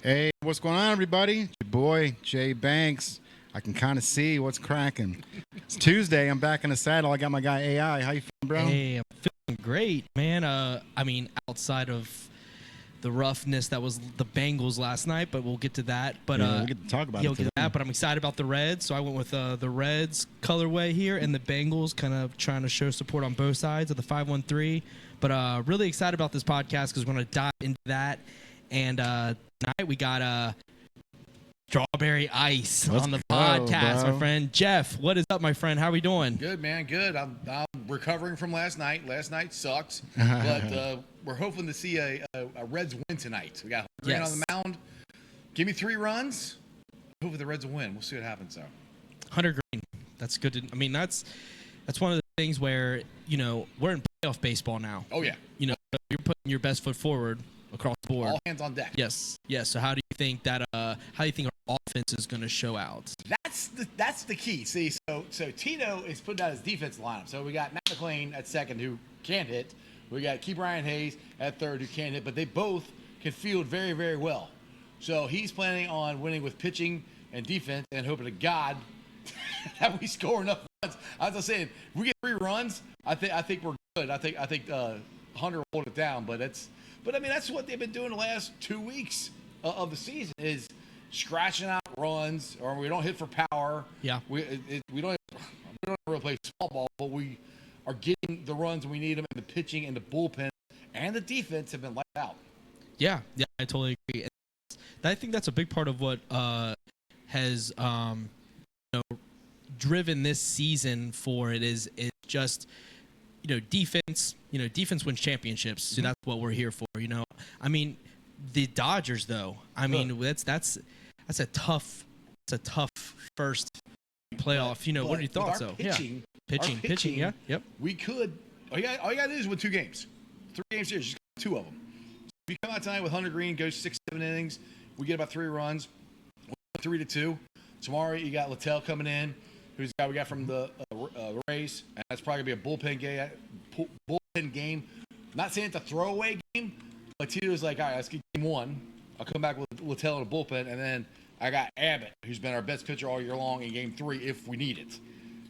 Hey, what's going on, everybody? Your boy, Jay Banks. I can kind of see what's cracking. It's Tuesday. I'm back in the saddle. I got my guy AI. How you feeling, bro? Hey, I'm feeling great, man. I mean, outside of the roughness that was the Bengals last night, but we'll get to that. But we'll get to talk about it we'll get to that. But I'm excited about the Reds, so I went with the Reds colorway here, and the Bengals, kind of trying to show support on both sides of the 513. But really excited about this podcast because we're going to dive into that. And tonight we got strawberry ice on the podcast, my friend Jeff. What is up, my friend? How are we doing? Good, man. Good. I'm recovering from last night. Last night sucked, but we're hoping to see a Reds win tonight. We got Green on the mound. Give me 3 runs. Hopefully the Reds will win. We'll see what happens though. Hunter Green. That's good. I mean, that's one of the things where we're in playoff baseball now. Oh yeah. You're putting your best foot forward across the board. All hands on deck. Yes. So how do you think that? How do you think our offense is going to show out? That's the key. See, so Tito is putting out his defense lineup. So we got Matt McLean at second, who can't hit. We got Key Brian Hayes at third, who can't hit, but they both can field very, very well. So he's planning on winning with pitching and defense, and hoping to God that we score enough runs. As I was saying, if we get 3 runs, I think we're good. I think Hunter will hold it down, but I mean, that's what they've been doing the last 2 weeks of the season, is scratching out runs, or we don't hit for power. Yeah. We don't really play small ball, but we are getting the runs when we need them, and the pitching and the bullpen and the defense have been lights out. Yeah, I totally agree. I think that's a big part of what has driven this season for it is just defense. Defense wins championships, so that's what we're here for. I mean, the Dodgers, though. I mean, that's a tough first playoff. What are your thoughts, though? Pitching. Yeah. Yep. We could. All you got to do is win 2 games, 3 games here. Just 2 of them. So if you come out tonight with Hunter Green, goes 6-7 innings, we get about 3 runs, 3-2. Tomorrow you got Littell coming in, who's the guy we got from the Rays, and that's probably gonna be a bullpen game. Not saying it's a throwaway game, but Tito's like, all right, let's get game 1. I'll come back with Littell in the bullpen, and then I got Abbott, who's been our best pitcher all year long, in game 3 if we need it.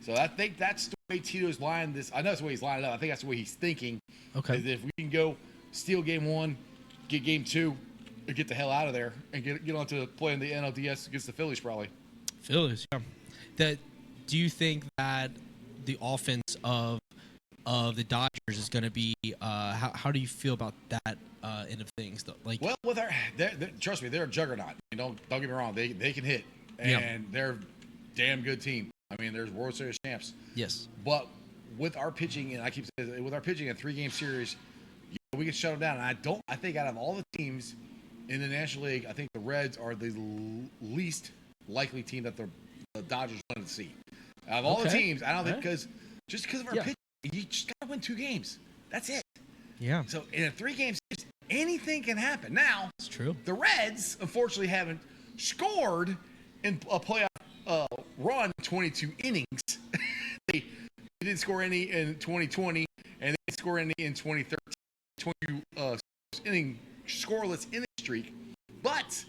So I think that's the way Tito's lined this. I know that's the way he's lined it up. I think that's the way he's thinking. Okay. Is if we can go steal game 1, get game 2, and get the hell out of there, and get on to playing the NLDS against the Phillies probably. Phillies, yeah. Do you think that the offense of the Dodgers is going to be? How do you feel about that end of things? Though? Well, with trust me, they're a juggernaut. I mean, don't get me wrong. They can hit, and they're a damn good team. I mean, there's World Series champs. Yes. But with our pitching, and I keep saying, with our pitching in a 3-game series, we can shut them down. And I think out of all the teams in the National League, I think the Reds are the least likely team that the Dodgers wanted to see. Out of all the teams, I don't think because of our pitching, you just got to win 2 games. That's it. Yeah. So in a 3-game series, anything can happen. Now, it's true. The Reds, unfortunately, haven't scored in a playoff run in 22 innings. They didn't score any in 2020, and they didn't score any in 2013. 22 inning scoreless inning streak. But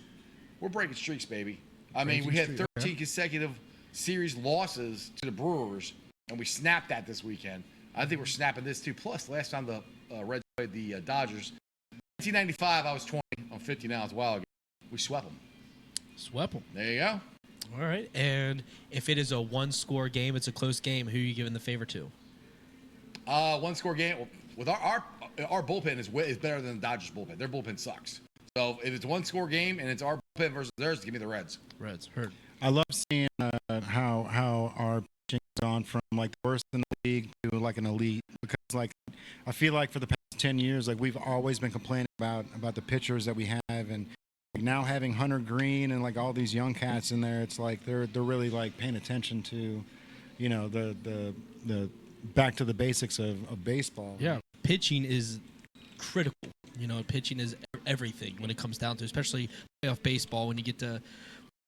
we're breaking streaks, baby. I mean, we had 13 consecutive series losses to the Brewers, and we snapped that this weekend. I think we're snapping this too. Plus, last time the Reds played the Dodgers, 1995, I was 20. I'm 50 now. It's a while ago. We swept them. Swept them. There you go. All right. And if it is a 1-score game, it's a close game, who are you giving the favor to? 1-score game. With our bullpen is better than the Dodgers bullpen. Their bullpen sucks. So if it's a 1-score game and it's our bullpen versus theirs, give me the Reds. Reds. Heard. I love seeing how our pitching has gone from like the worst in the league to like an elite, because like I feel like for the past 10 years, like we've always been complaining about the pitchers that we have, and now having Hunter Green and like all these young cats in there, it's like they're really like paying attention to, the back to the basics of baseball. Yeah, pitching is critical. Pitching is everything when it comes down to, especially playoff baseball. When you get to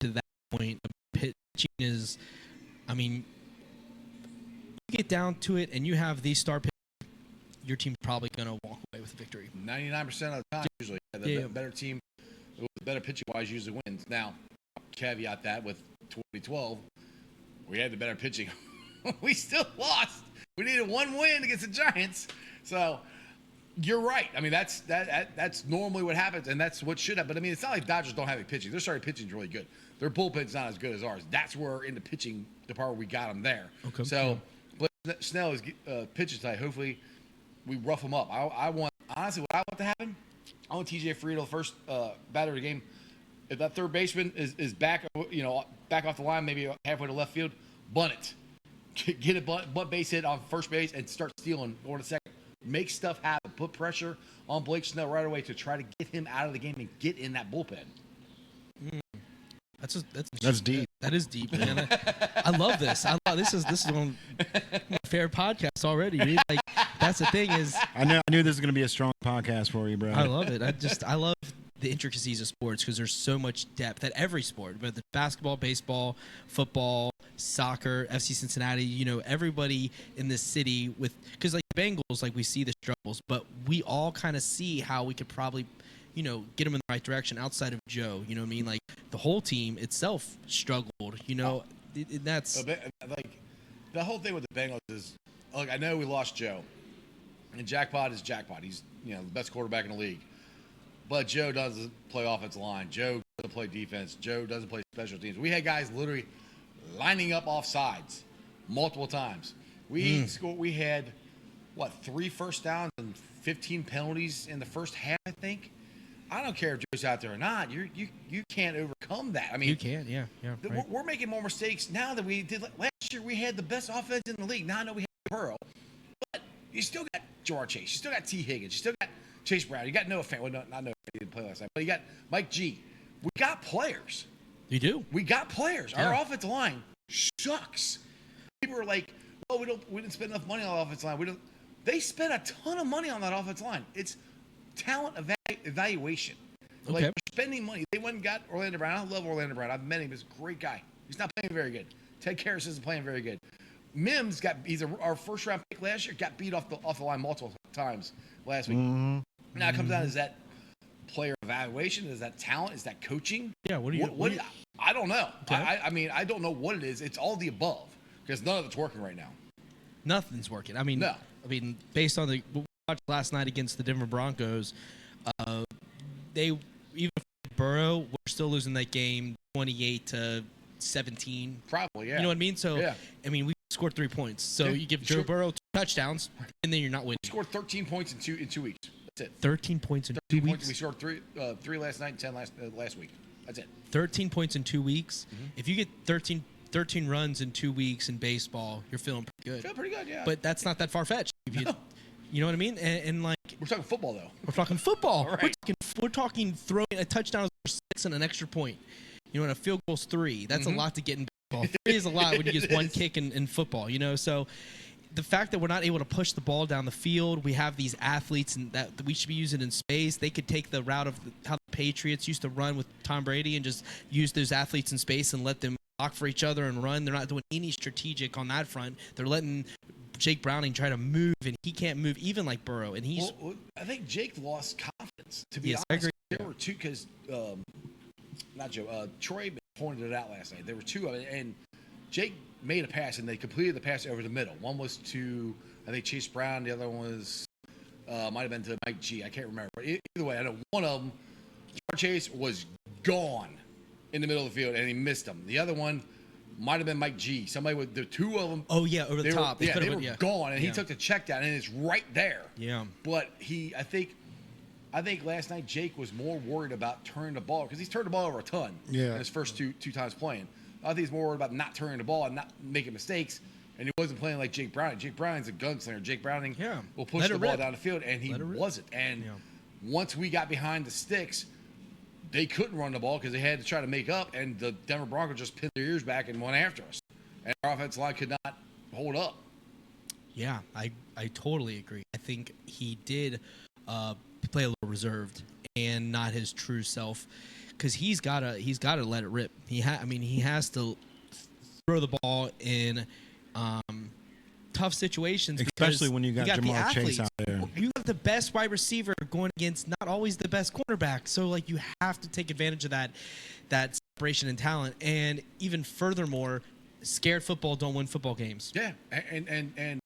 that point, pitching is, I mean, you get down to it and you have these star pitchers, your team's probably going to walk away with a victory. 99% of the time, usually. The better team better pitching wise usually wins. Now, caveat that with 2012, we had the better pitching. We still lost. We needed one win against the Giants. So you're right. I mean, that's normally what happens, and that's what should happen. But I mean, it's not like Dodgers don't have any pitching. Their starting pitching is really good. Their bullpen's not as good as ours. That's where in the pitching department we got them there. Okay. So Blake Snell is pitching tonight. Hopefully, we rough him up. I want, honestly, what I want to happen, I want TJ Friedl, the first batter of the game. If that third baseman is back, back off the line, maybe halfway to left field, bunt it. Get a bunt base hit on first base and start stealing going to second. Make stuff happen. Put pressure on Blake Snell right away to try to get him out of the game and get in that bullpen. That's deep. That is deep, man. I love this. This is one of my favorite podcasts already. Dude. Like, that's the thing is. I knew this was going to be a strong podcast for you, bro. I love it. I love the intricacies of sports because there's so much depth at every sport, whether basketball, baseball, football, soccer, FC Cincinnati. Everybody in this city because like the Bengals, like we see the struggles, but we all kind of see how we could probably, get them in the right direction outside of Joe. You know what I mean? Like the whole team itself struggled. That's like the whole thing with the Bengals is, like, I know we lost Joe, and jackpot is jackpot. He's the best quarterback in the league, but Joe doesn't play offensive line. Joe doesn't play defense. Joe doesn't play special teams. We had guys literally lining up off sides multiple times. We had 3 first downs and 15 penalties in the first half, I think. I don't care if Joe's out there or not. You can't overcome that. I mean, you can, yeah. Right. We're making more mistakes now than we did last year. We had the best offense in the league. Now I know we have Burrow, but you still got Jamar Chase. You still got T. Higgins. You still got Chase Brown. You got Noah Fant. Well, not Noah Fant. He didn't play last night. But you got Mike G. We got players. You do. We got players. Yeah. Our offensive line sucks. People are like, "Oh, we didn't spend enough money on the offensive line." They spent a ton of money on that offensive line. It's talent evaluation. Okay. Like, spending money. They went and got Orlando Brown. I love Orlando Brown. I've met him. He's a great guy. He's not playing very good. Ted Karras isn't playing very good. Mims our first round pick last year, got beat off the line multiple times last week. Mm-hmm. Now it comes down, is that player evaluation? Is that talent? Is that coaching? Yeah, I don't know. Okay. I mean, I don't know what it is. It's all the above because none of it's working right now. Nothing's working. I mean, no. Based on what we watched last night against the Denver Broncos, they even Burrow, we're still losing that game 28-17. Probably, yeah. You know what I mean? So, yeah. We scored 3 points. So you give Joe Burrow 2 touchdowns, and then you're not winning. We scored 13 points in 2 weeks. That's it. 13 points in 2 weeks? We scored three last night and 10 last week. That's it. 13 points in 2 weeks. Mm-hmm. If you get 13 runs in 2 weeks in baseball, you're feeling pretty good. Feel pretty good, yeah. But that's not that far-fetched. No. You know what I mean? And like, we're talking football, though. We're talking football. Right. We're talking throwing a touchdown is 6 and an extra point. And a field goal's 3. That's a lot to get in baseball. 3 is a lot when you get one kick in football. So the fact that we're not able to push the ball down the field, we have these athletes and that we should be using in space. They could take the route of how the Patriots used to run with Tom Brady and just use those athletes in space and let them block for each other and run. They're not doing any strategic on that front. They're letting Jake Browning try to move, and he can't move even like Burrow. And he's. Well, I think Jake lost confidence. To be honest, I agree. There were 2 because not Joe. Troy pointed it out last night. There were 2 of it, and Jake made a pass, and they completed the pass over the middle. One was to, I think, Chase Brown. The other one was might have been to Mike G. I can't remember. But either way, I know one of them, Chase, was gone in the middle of the field, and he missed him. The other one might have been Mike G. Somebody with the 2 of them. Oh yeah, over the top. They were gone, and he took the check down, and it's right there. Yeah. But I think last night Jake was more worried about turning the ball because he's turned the ball over a ton. Yeah. In his first two times playing. I think he's more worried about not turning the ball and not making mistakes. And he wasn't playing like Jake Browning. Jake Browning's a gunslinger. Jake Browning will push the ball down the field, and he wasn't. And once we got behind the sticks, they couldn't run the ball because they had to try to make up, and the Denver Broncos just pinned their ears back and went after us. And our offensive line could not hold up. Yeah, I totally agree. I think he did play a little reserved and not his true self because he's gotta let it rip. He has to throw the ball in tough situations, especially when you got Jamar Chase out there. You the best wide receiver going against not always the best cornerback. So like you have to take advantage of that separation and talent. And even furthermore, scared football don't win football games. Yeah, and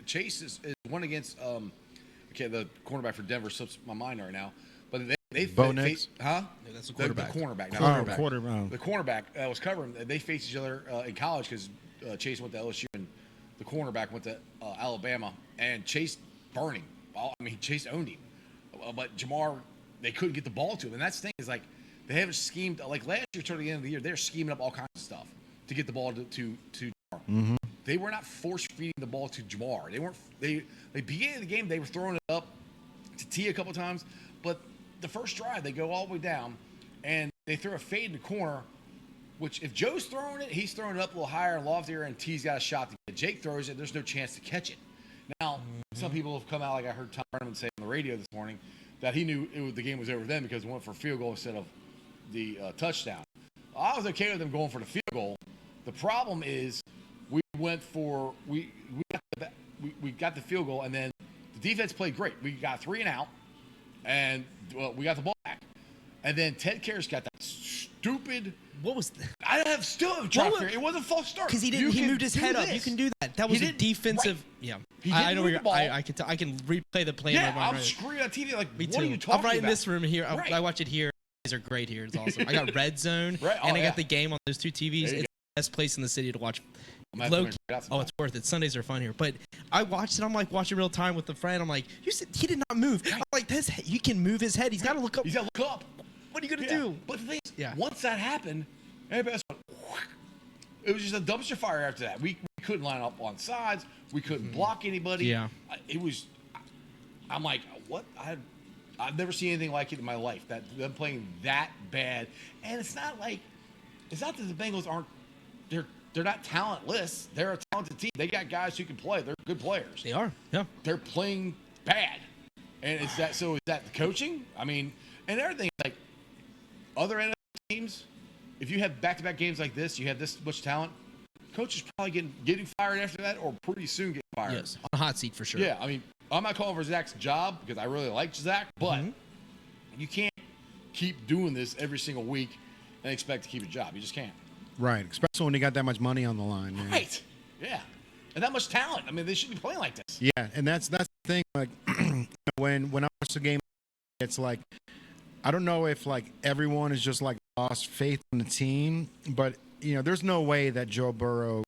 Chase is one against the cornerback for Denver slips my mind right now, but they Bo Nix? huh? Yeah, that's a The quarterback. cornerback. not Oh, the quarterback. The cornerback was covering. They faced each other in college because Chase went to LSU and the cornerback went to Alabama, and Chase burned him. Chase owned him, but Jamar, they couldn't get the ball to him, and that's the thing is like they haven't schemed like last year toward the end of the year. They're scheming up all kinds of stuff to get the ball to Jamar. Mm-hmm. They were not force feeding the ball to Jamar. They weren't. They began the game. They were throwing it up to T a couple times, but the first drive they go all the way down, and they throw a fade in the corner. Which if Joe's throwing it, he's throwing it up a little higher and loftier, and T's got a shot to get. Jake throws it. There's no chance to catch it. Now, some people have come out, like I heard Tom Brennan say on the radio this morning, that he knew the game was over then because it went for a field goal instead of the touchdown. I was okay with them going for the field goal. The problem is we went for we got the field goal, and then the defense played great. We got 3 and out, and we got the ball back. And then Ted Karras got that stupid. What was that? I still have tried to figure. It wasn't a false start Because he moved his head up. You can do that. That was a defensive. Right. Yeah, He I didn't know. move the ball. I can. I can replay the play. Yeah, in my I'm mind. screaming on TV like, Me what too. are you talking I'm right about? in this room here. Right. I watch it here. These are great here. It's awesome. I got Red Zone, Right. Oh, and I yeah. got the game on those 2 TVs. It's There you the best place in the city to watch. I'm gonna have to Low check it out sometime. it's worth it. Sundays are fun here. But I watched it. I'm like watching real time with a friend. I'm like, you said he did not move. I'm like, he can move his head. He's got to look up. He's got to look up. What are you gonna Yeah. do? But the thing is, Yeah. once that happened, everybody else went, whack. It was just a dumpster fire after that. We couldn't line up on sides. We couldn't block anybody. Yeah. It was. I'm like, what? I've never seen anything like it in my life. That them playing that bad, and it's not that the Bengals aren't. They're not talentless. They're a talented team. They got guys who can play. They're good players. They are. Yeah. They're playing bad. And is that the coaching? I mean, and everything like other NFL teams, if you have back-to-back games like this, you have this much talent, coach is probably getting fired after that or pretty soon getting fired. Yes. On a hot seat for sure. Yeah, I mean, I'm not calling for Zach's job because I really like Zach, but you can't keep doing this every single week and expect to keep a job. You just can't. Right, especially when you got that much money on the line, man. Right. Yeah. And that much talent. I mean, they shouldn't be playing like this. Yeah, and that's the thing. Like when I watch the game, it's like I don't know if like everyone is just like lost faith in the team, but there's no way that Joe Burrow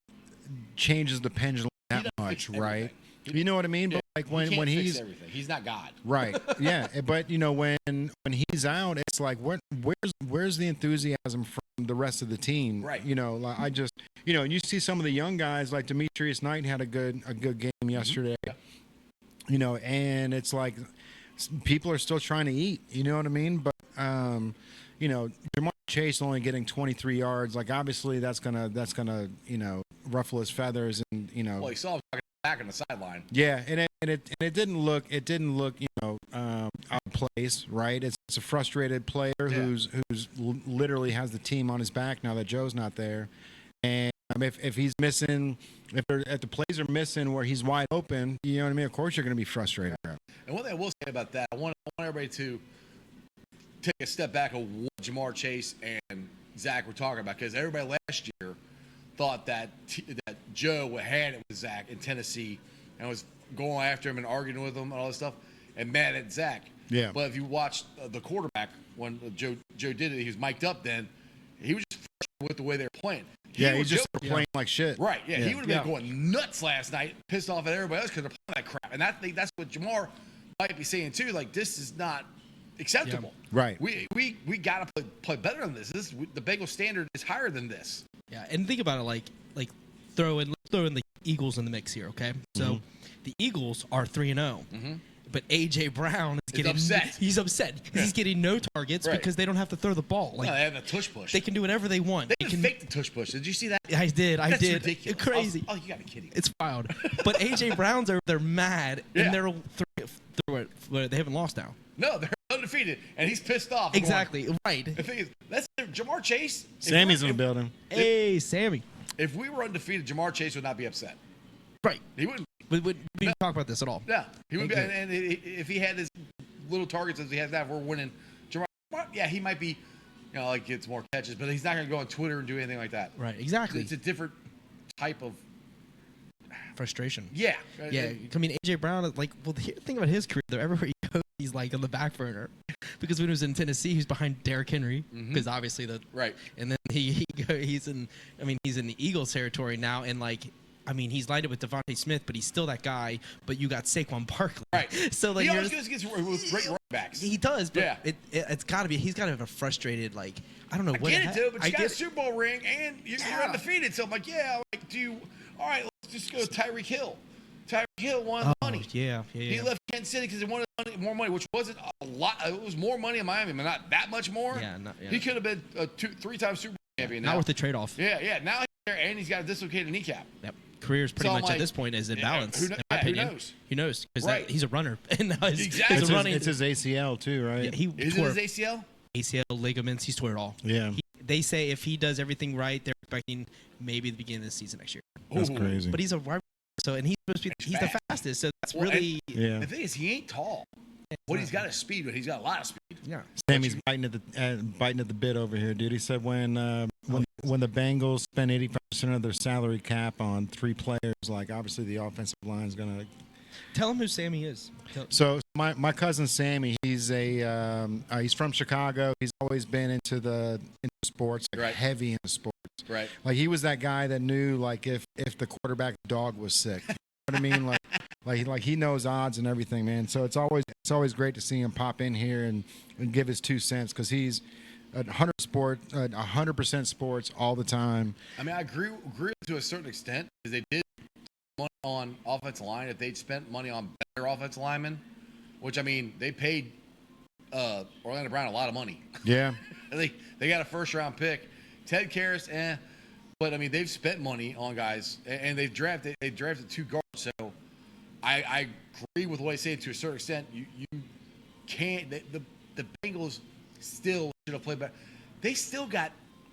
changes the pendulum that much, right? You know what I mean? Yeah, But like he when can't fix he's everything. He's not God. right, yeah. But when he's out, it's like where's the enthusiasm from the rest of the team? Right. Like I just and you see some of the young guys like Demetrius Knight had a good game yesterday. Yeah. And it's like people are still trying to eat. You know what I mean? But Jamar Chase only getting 23 yards. Like obviously that's gonna ruffle his feathers and Well, he saw him talking back on the sideline. yeah, and it didn't look out of place, right? It's a frustrated player who's literally has the team on his back now that Joe's not there, and if he's missing, if the plays are missing where he's wide open, you know what I mean? Of course you're going to be frustrated. And one thing I will say about that, I want everybody to take a step back of what Jamar Chase and Zach were talking about, because everybody last year thought that Joe would hand it with Zach in Tennessee and was going after him and arguing with him and all this stuff and mad at Zach. Yeah. But if you watched the quarterback when Joe did it, he was mic'd up then. He was just frustrated with the way they were playing. He's just playing like shit. Right, yeah. He would have been going nuts last night, pissed off at everybody else because they're playing that crap. And I think that's what Jamar might be saying too. Like, this is not acceptable. Yeah. Right. We got to play better than this. The Bengals standard is higher than this. Yeah, and think about it like throw in the Eagles in the mix here, okay? So the Eagles are 3-0. But AJ Brown is getting upset. He's upset because he's getting no targets because they don't have to throw the ball. Like No, they have the tush push. they can do whatever they want. They can fake the tush push. Did you see that? I did. That's did. ridiculous. It's crazy. Oh, you got to be kidding me. It's wild. But AJ Brown's they're mad and they're they haven't lost now. No, they're undefeated, and he's pissed off. Exactly. Right. The thing is, that's Jamar Chase. Sammy's in the building. Hey, Sammy. If we were undefeated, Jamar Chase would not be upset. Right. He wouldn't. We didn't talk about this at all. Yeah, he would be, Okay. and if he had his little targets as he has now, if we're winning. Yeah, he might be, like gets more catches, but he's not going to go on Twitter and do anything like that. Right, exactly. It's a different type of frustration. Yeah. Yeah, I mean, AJ Brown, the thing about his career, though, everywhere he goes, he's like on the back burner. Because when he was in Tennessee, he was behind Derrick Henry, because obviously right. And then he's in the Eagles territory now, and he's lined up with Devontae Smith, but he's still that guy. But you got Saquon Barkley, right? So he always gets with great running backs. He does, but yeah. It's got to be. He's got to have a frustrated I don't know what. I get it, dude, but you got a Super Bowl ring and you're undefeated. So I'm like, all right, let's just go with Tyreek Hill. Tyreek Hill won the money. Yeah. He left Kansas City because he wanted more money, which wasn't a lot. It was more money in Miami, but not that much more. Yeah. He could have been a 3-time Super Bowl champion. Not worth the trade-off. Yeah. Now he's there, and he's got a dislocated kneecap. Yep. Career's pretty much at this point is in balance. In my opinion. Who knows? Who knows? Because right. He's a runner, and now exactly. It's his ACL too, right? Yeah, is it his ACL? ACL, ligaments. He's tore it all. Yeah. They say if he does everything right, they're expecting maybe the beginning of the season next year. That's crazy. But he's a wide receiver, and he's supposed to be he's the fastest. So that's really The thing is, he ain't tall. He's got is speed, but he's got a lot of speed. Yeah. Sammy's biting at the bit over here, dude. He said when the Bengals spend 85% of their salary cap on 3 players, obviously the offensive line is gonna. Tell him who Sammy is. So my cousin Sammy, he's from Chicago. He's always been into sports, heavy into sports. Right. He was that guy that knew if the quarterback dog was sick. You know what I mean? Like he knows odds and everything, man. So it's always great to see him pop in here and give his 2 cents because he's 100% sports all the time. I mean, I agree to a certain extent because they did money on offensive line. If they'd spent money on better offensive linemen, which they paid Orlando Brown a lot of money. Yeah. they got a first-round pick. Ted Karras, but they've spent money on guys and they've drafted 2 guards. So I agree with what I say to a certain extent. You can't. The Bengals still should have played better. They still got,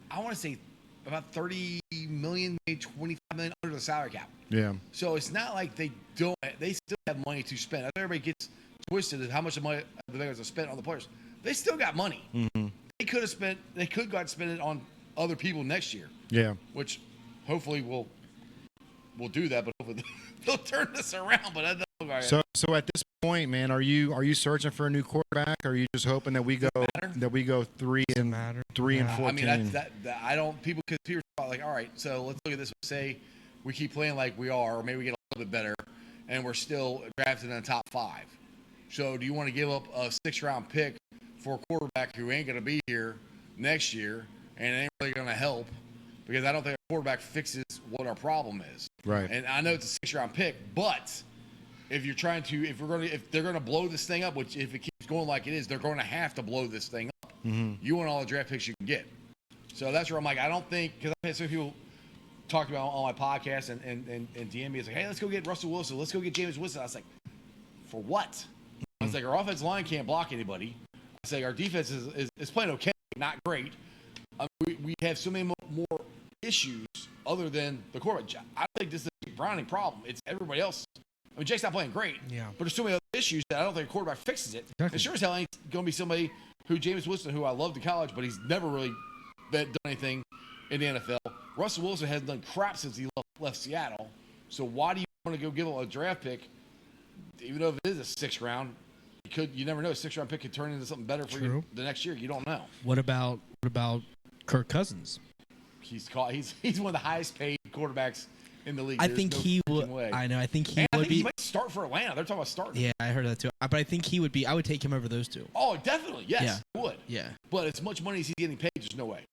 I want to say, about $30 million, maybe $25 million under the salary cap. Yeah. So it's not like they don't. They still have money to spend. I know everybody gets twisted at how much money the Bengals have spent on the players. They still got money. Mm-hmm. They could have spent. They could go out and spend it on other people next year. Yeah. Which hopefully we'll do that, but hopefully they'll turn this around. But so at this point, man, are you searching for a new quarterback? Or are you just hoping that we go 3 and 14? I mean, I don't people are like, all right, so let's look at this. Say we keep playing like we are, or maybe we get a little bit better, and we're still drafted in the top 5. So do you want to give up a 6th-round pick for a quarterback who ain't going to be here next year and ain't really going to help? Because I don't think a quarterback fixes what our problem is. Right. And I know it's a 6th-round pick, but if they're going to blow this thing up, which if it keeps going like it is, they're going to have to blow this thing up. Mm-hmm. You want all the draft picks you can get. So that's where I'm like, I don't think, because I've had some people talk about on my podcast and DM me, it's like, hey, let's go get Russell Wilson. Let's go get James Winston. I was like, for what? I was like, our offensive line can't block anybody. I was like, our defense is playing okay, not great. We have so many more issues other than the quarterback. I don't think this is a Browning problem. It's everybody else. I mean, Jake's not playing great, but there's so many other issues that I don't think a quarterback fixes it. Exactly. And sure as hell ain't going to be somebody who James Winston, who I loved in college, but he's never really done anything in the NFL. Russell Wilson hasn't done crap since he left Seattle. So why do you want to go give him a draft pick, even though if it is a 6th round? You never know. A 6th-round pick could turn into something better for you the next year. You don't know. What about Kirk Cousins? He's one of the highest paid quarterbacks in the league. I think he would. I know. I think he would be. He might start for Atlanta. They're talking about starting. Yeah, I heard that too. But I think he would be. I would take him over those 2. Oh, definitely. Yes, I would. Yeah. But as much money as he's getting paid, there's no way.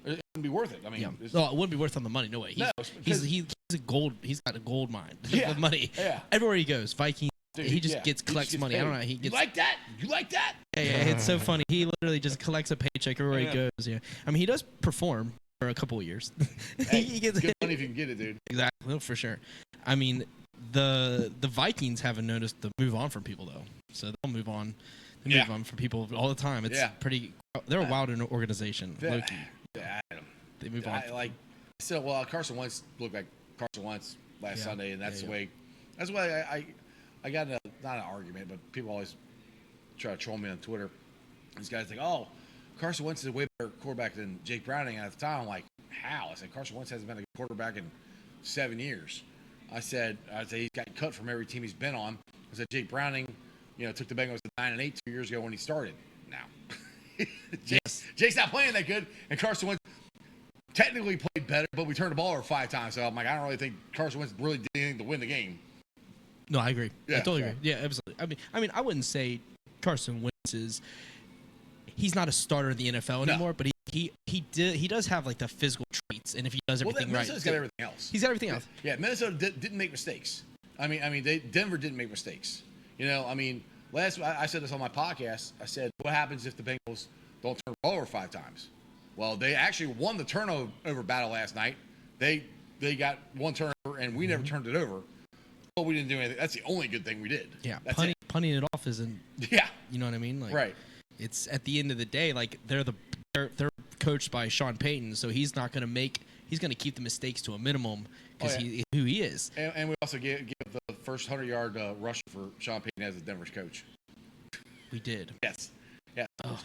It wouldn't be worth it. I mean, no, it wouldn't be worth on the money. No way. He's a gold. He's got a gold mine of money. Yeah. Everywhere he goes, Vikings. Dude, he just collects money. Paid. I don't know. He gets. You like that? You like that? Yeah, it's so funny. He literally just collects a paycheck everywhere he goes. Yeah. I mean, he does perform for a couple of years. Hey, he gets good money if you can get it, dude. Exactly, for sure. I mean, the Vikings haven't noticed the move on from people though, so they'll move on. They move on from people all the time. It's pretty. They're a wild organization. Loki. Yeah, they move on. Carson Wentz looked like Carson Wentz last Sunday, and that's the way That's why I got in not an argument, but people always try to troll me on Twitter. These guys think, oh, Carson Wentz is a way better quarterback than Jake Browning. And at the time, I'm like, how? I said, Carson Wentz hasn't been a quarterback in 7 years. I said he's got cut from every team he's been on. I said Jake Browning, took the Bengals to 9-8 2 years ago when he started. Now, Jake's not playing that good, and Carson Wentz technically played better, but we turned the ball over 5 times. So I'm like, I don't really think Carson Wentz really did anything to win the game. No, I agree. Yeah, I totally agree. Yeah, absolutely. I mean, I wouldn't say Carson Wentz is. He's not a starter in the NFL anymore, but he does have like the physical traits, and if he does everything right, Minnesota's got everything else. He's got everything else. Yeah, Minnesota didn't make mistakes. Denver didn't make mistakes. I said this on my podcast. I said, what happens if the Bengals don't turn the ball over 5 times? Well, they actually won the turnover battle last night. They got 1 turnover, and we never turned it over. Well, we didn't do anything. That's the only good thing we did. Yeah, That's punting it off isn't. Yeah, you know what I mean. Like, right. It's at the end of the day, like they're coached by Sean Payton, so he's going to keep the mistakes to a minimum because he's who he is. And we also give the first 100-yard rusher for Sean Payton as a Denver's coach. We did. Yes. Yeah. Oh.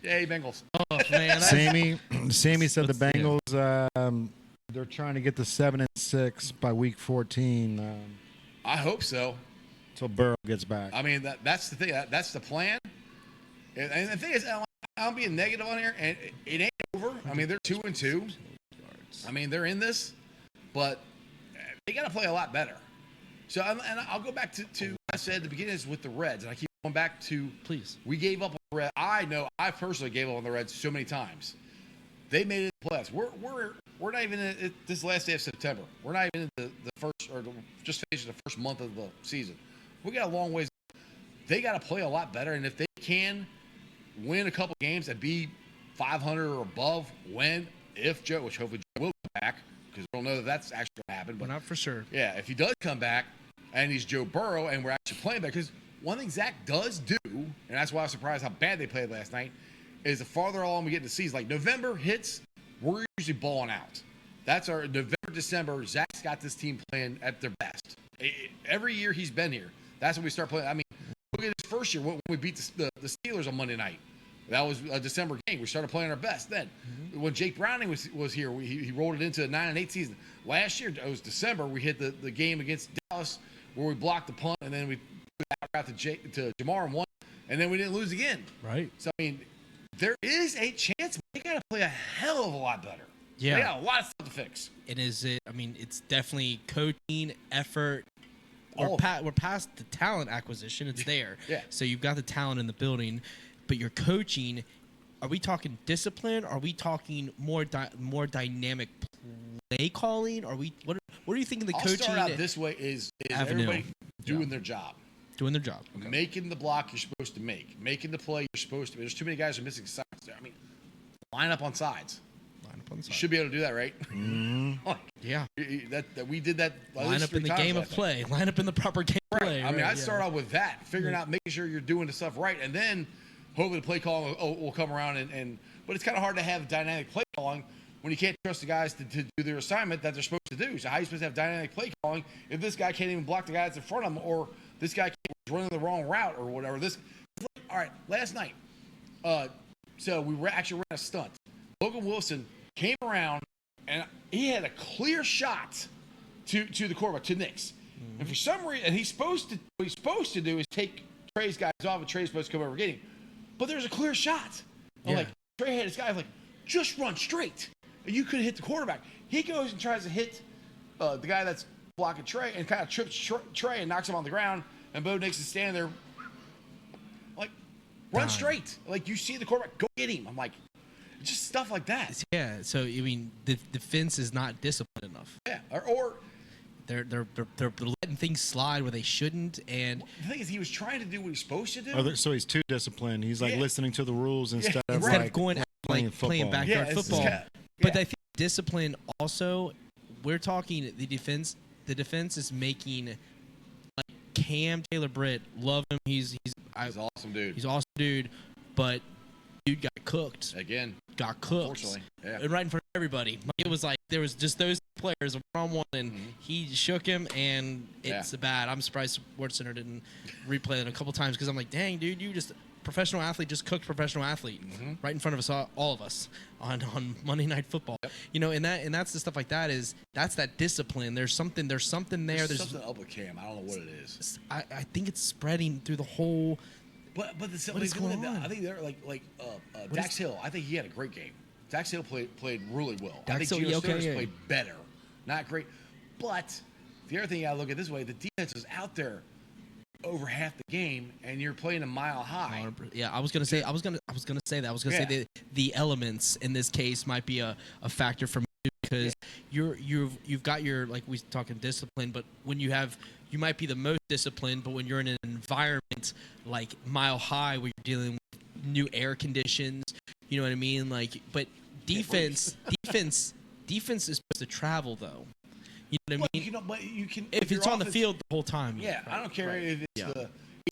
Yay, Bengals. Oh man. Sammy said the Bengals. They're trying to get to 7-6 by week 14. I hope so. Until Burrow gets back. I mean, that's the thing. That's the plan. And the thing is, I'm being negative on here, and it ain't over. I mean, they're 2-2. I mean, they're in this, but they got to play a lot better. So, and I'll go back to what I said at the beginning is with the Reds, and I keep going back to. Please. We gave up on the Reds. I know I personally gave up on the Reds so many times. They made it to the playoffs. We're not even in this last day of September. We're not even in the first just finishing the first month of the season. We got a long ways. They got to play a lot better, and if they can win a couple games and be 500 or above, if Joe, which hopefully Joe will come back, because we don't know that that's actually going to happen. But not for sure. Yeah, if he does come back and he's Joe Burrow and we're actually playing back, because one thing Zach does do, and that's why I was surprised how bad they played last night, is the farther along we get in the season, like November hits, we're usually balling out. That's our November, December, Zach's got this team playing at their best. Every year he's been here, that's when we start playing. I mean, look at his first year when we beat the Steelers on Monday night. That was a December game. We started playing our best then. When Jake Browning was here, he rolled it into a 9-8 season. Last year, it was December. We hit the game against Dallas where we blocked the punt, and then we got to Jamar and won, and then we didn't lose again. Right. So, I mean, there is a chance, but they got to play a hell of a lot better. Yeah. They got a lot of stuff to fix. And it's definitely coaching, effort. We're past the talent acquisition. It's there. Yeah. So you've got the talent in the building, but you're coaching. Are we talking discipline? Are we talking more dynamic play calling? Are we what are you thinking the coaching? I'll start out this way: is everybody doing their job? Doing their job. Okay. Making the block you're supposed to make. Making the play you're supposed to. There's too many guys who are missing sides there. I mean, line up on sides. You should be able to do that, right? Mm-hmm. Yeah. That we did that. Line up in the game of play. Line up in the proper game of play. I mean, I'd start out with that, figuring out, making sure you're doing the stuff right, and then hopefully the play call will come around. But it's kind of hard to have dynamic play calling when you can't trust the guys to do their assignment that they're supposed to do. So how are you supposed to have dynamic play calling if this guy can't even block the guy that's in front of him, or this guy is running the wrong route or whatever? All right, last night, so we actually ran a stunt. Logan Wilson came around, and he had a clear shot to the quarterback, to Nix. Mm-hmm. And for some reason, what he's supposed to do is take Trey's guys off, and Trey's supposed to come over and get him. But there's a clear shot. I'm like, Trey had his guy, like, just run straight. And you could have hit the quarterback. He goes and tries to hit the guy that's blocking Trey and kind of trips Trey and knocks him on the ground. And Bo Nix is standing there, like, run straight. Like, you see the quarterback, go get him. I'm like, just stuff like that. Yeah. So I mean, the defense is not disciplined enough. Yeah. Or they're letting things slide where they shouldn't. And the thing is, he was trying to do what he's supposed to do. So he's too disciplined. He's like listening to the rules instead of going out, like playing backyard football. But I think discipline also. We're talking the defense. The defense is making like Cam Taylor-Britt. Love him. He's an awesome dude. He's an awesome dude. But dude got cooked. Again. Got cooked. Unfortunately. Yeah. And right in front of everybody. It was like there was just those players one-on-one, and he shook him, and it's bad. I'm surprised SportsCenter didn't replay it a couple times because I'm like, dang, dude, you just professional athlete just cooked professional athlete right in front of us, all of us on Monday Night Football. Yep. You know, and that's the stuff like that that's that discipline. There's something there. There's something up with Cam. I don't know what it is. I think it's spreading through the whole. But what is going on? I think they're like Dax Hill. I think he had a great game. Dax Hill played really well. I think Hill, Geno Stewart played better, not great. But the other thing you gotta look at this way: the defense was out there over half the game, and you're playing a mile high. Yeah, I was gonna say that. The elements in this case might be a factor for me because you've got your, like we talking discipline, but when you might be the most disciplined, but when you're in an environment like Mile High where you're dealing with new air conditions, you know what I mean? Like, but defense is supposed to travel though. You know what I mean? But you can if it's on the field the whole time. Yeah, right, I don't care if it's the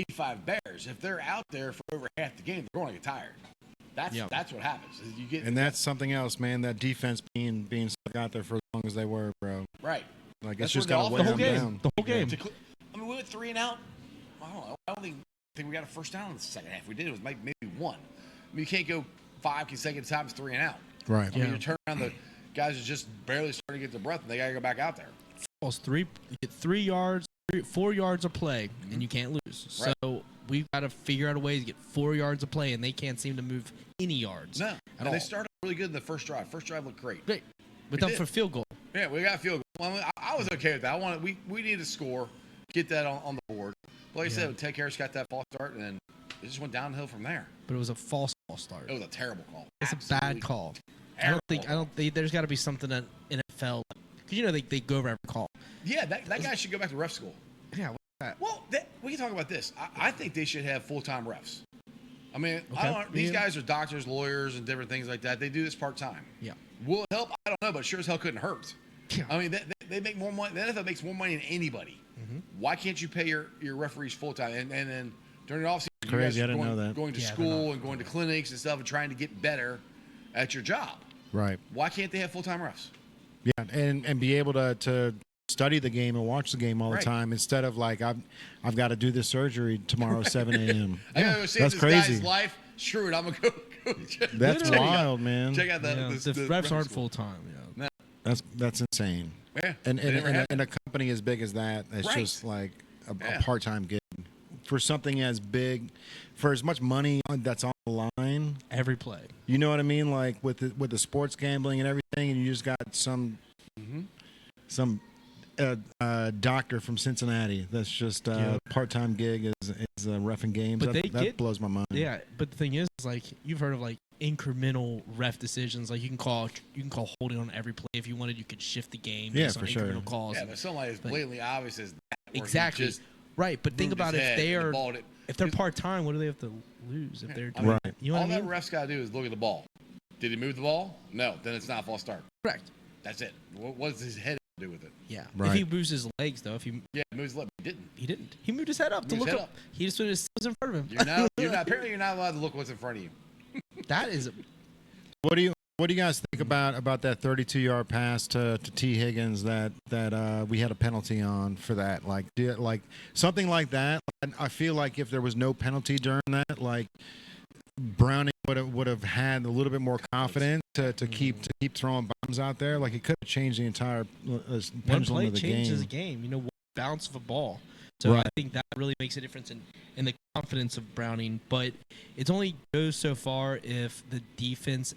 85 Bears. If they're out there for over half the game, they're going to get tired. That's what happens. And that's something else, man. That defense being stuck out there for as long as they were, bro. Right. Like that's it's just got to weigh them down. The whole game. I mean, we went 3 and out. I don't know. I don't think we got a first down in the second half. We did. It was maybe 1. I mean, you can't go 5 consecutive times 3 and out. Right. I mean, you turn around, the guys are just barely starting to get their breath, and they got to go back out there. You get 3 yards, 4 yards of play, and you can't lose. Right. So we've got to figure out a way to get 4 yards of play, and they can't seem to move any yards. No. At all. They started really good in the first drive. First drive looked great. But them for field goal. Yeah, we got a field goal. Well, I was okay with that. We need to score, get that on the board. Like I said, Ted Karras got that false start, and then it just went downhill from there. But it was a false start. It was a terrible call. It's a bad call. I don't think there's got to be something in NFL because they go over every call. Yeah, that guy should go back to ref school. Yeah. What's that? Well, we can talk about this. I think they should have full-time refs. I mean, Okay. these guys are doctors, lawyers, and different things like that. They do this part-time. Yeah. Will it help? I don't know, but sure as hell couldn't hurt. Yeah. I mean, they make more money. The NFL makes more money than anybody. Why can't you pay your referees full-time? And then during the offseason, Crazy, you I guys didn't are know that. going to school and going to clinics and stuff and trying to get better at your job. Right. Why can't they have full-time refs? Yeah, and be able to study the game and watch the game all the time instead of like I've got to do this surgery tomorrow at 7 a.m. I gotta go save that's this crazy. guy's life. Screw it, I'm gonna go. That's wild, man. Check out The refs aren't full time. Yeah. No. That's insane. Yeah. And a company as big as that, it's just like a part-time gig for something as big, for as much money that's on the line. Every play. You know what I mean? Like with the sports gambling and everything, and you just got some doctor from Cincinnati that's just a part-time gig is reffing games. But that blows my mind. Yeah, but the thing is, like, you've heard of like incremental ref decisions. Like you can call holding on every play if you wanted. You could shift the game. Yeah, based on for sure. incremental calls. Yeah, but somebody as blatantly obvious as that. Exactly. Right, but think about if they're part time, what do they have to lose if they're doing right? You know all what I mean? that ref's got to do is look at the ball. Did he move the ball? No. Then it's not a false start. Correct. That's it. What does his head do with it? Yeah. Right. If he moves his legs, though, He moves his leg. He didn't. He didn't. He moved his head up to look up. He just was in front of him. Apparently you're not allowed to look what's in front of you. That is. What do you guys think about that 32-yard pass to T. Higgins that we had a penalty on for that? Like something like that. I feel like if there was no penalty during that, like Browning would have had a little bit more confidence to keep throwing bombs out there. Like it could have changed the entire pendulum of the game. One play changes a game. One bounce of a ball. So I think that really makes a difference in the confidence of Browning. But it only goes so far if the defense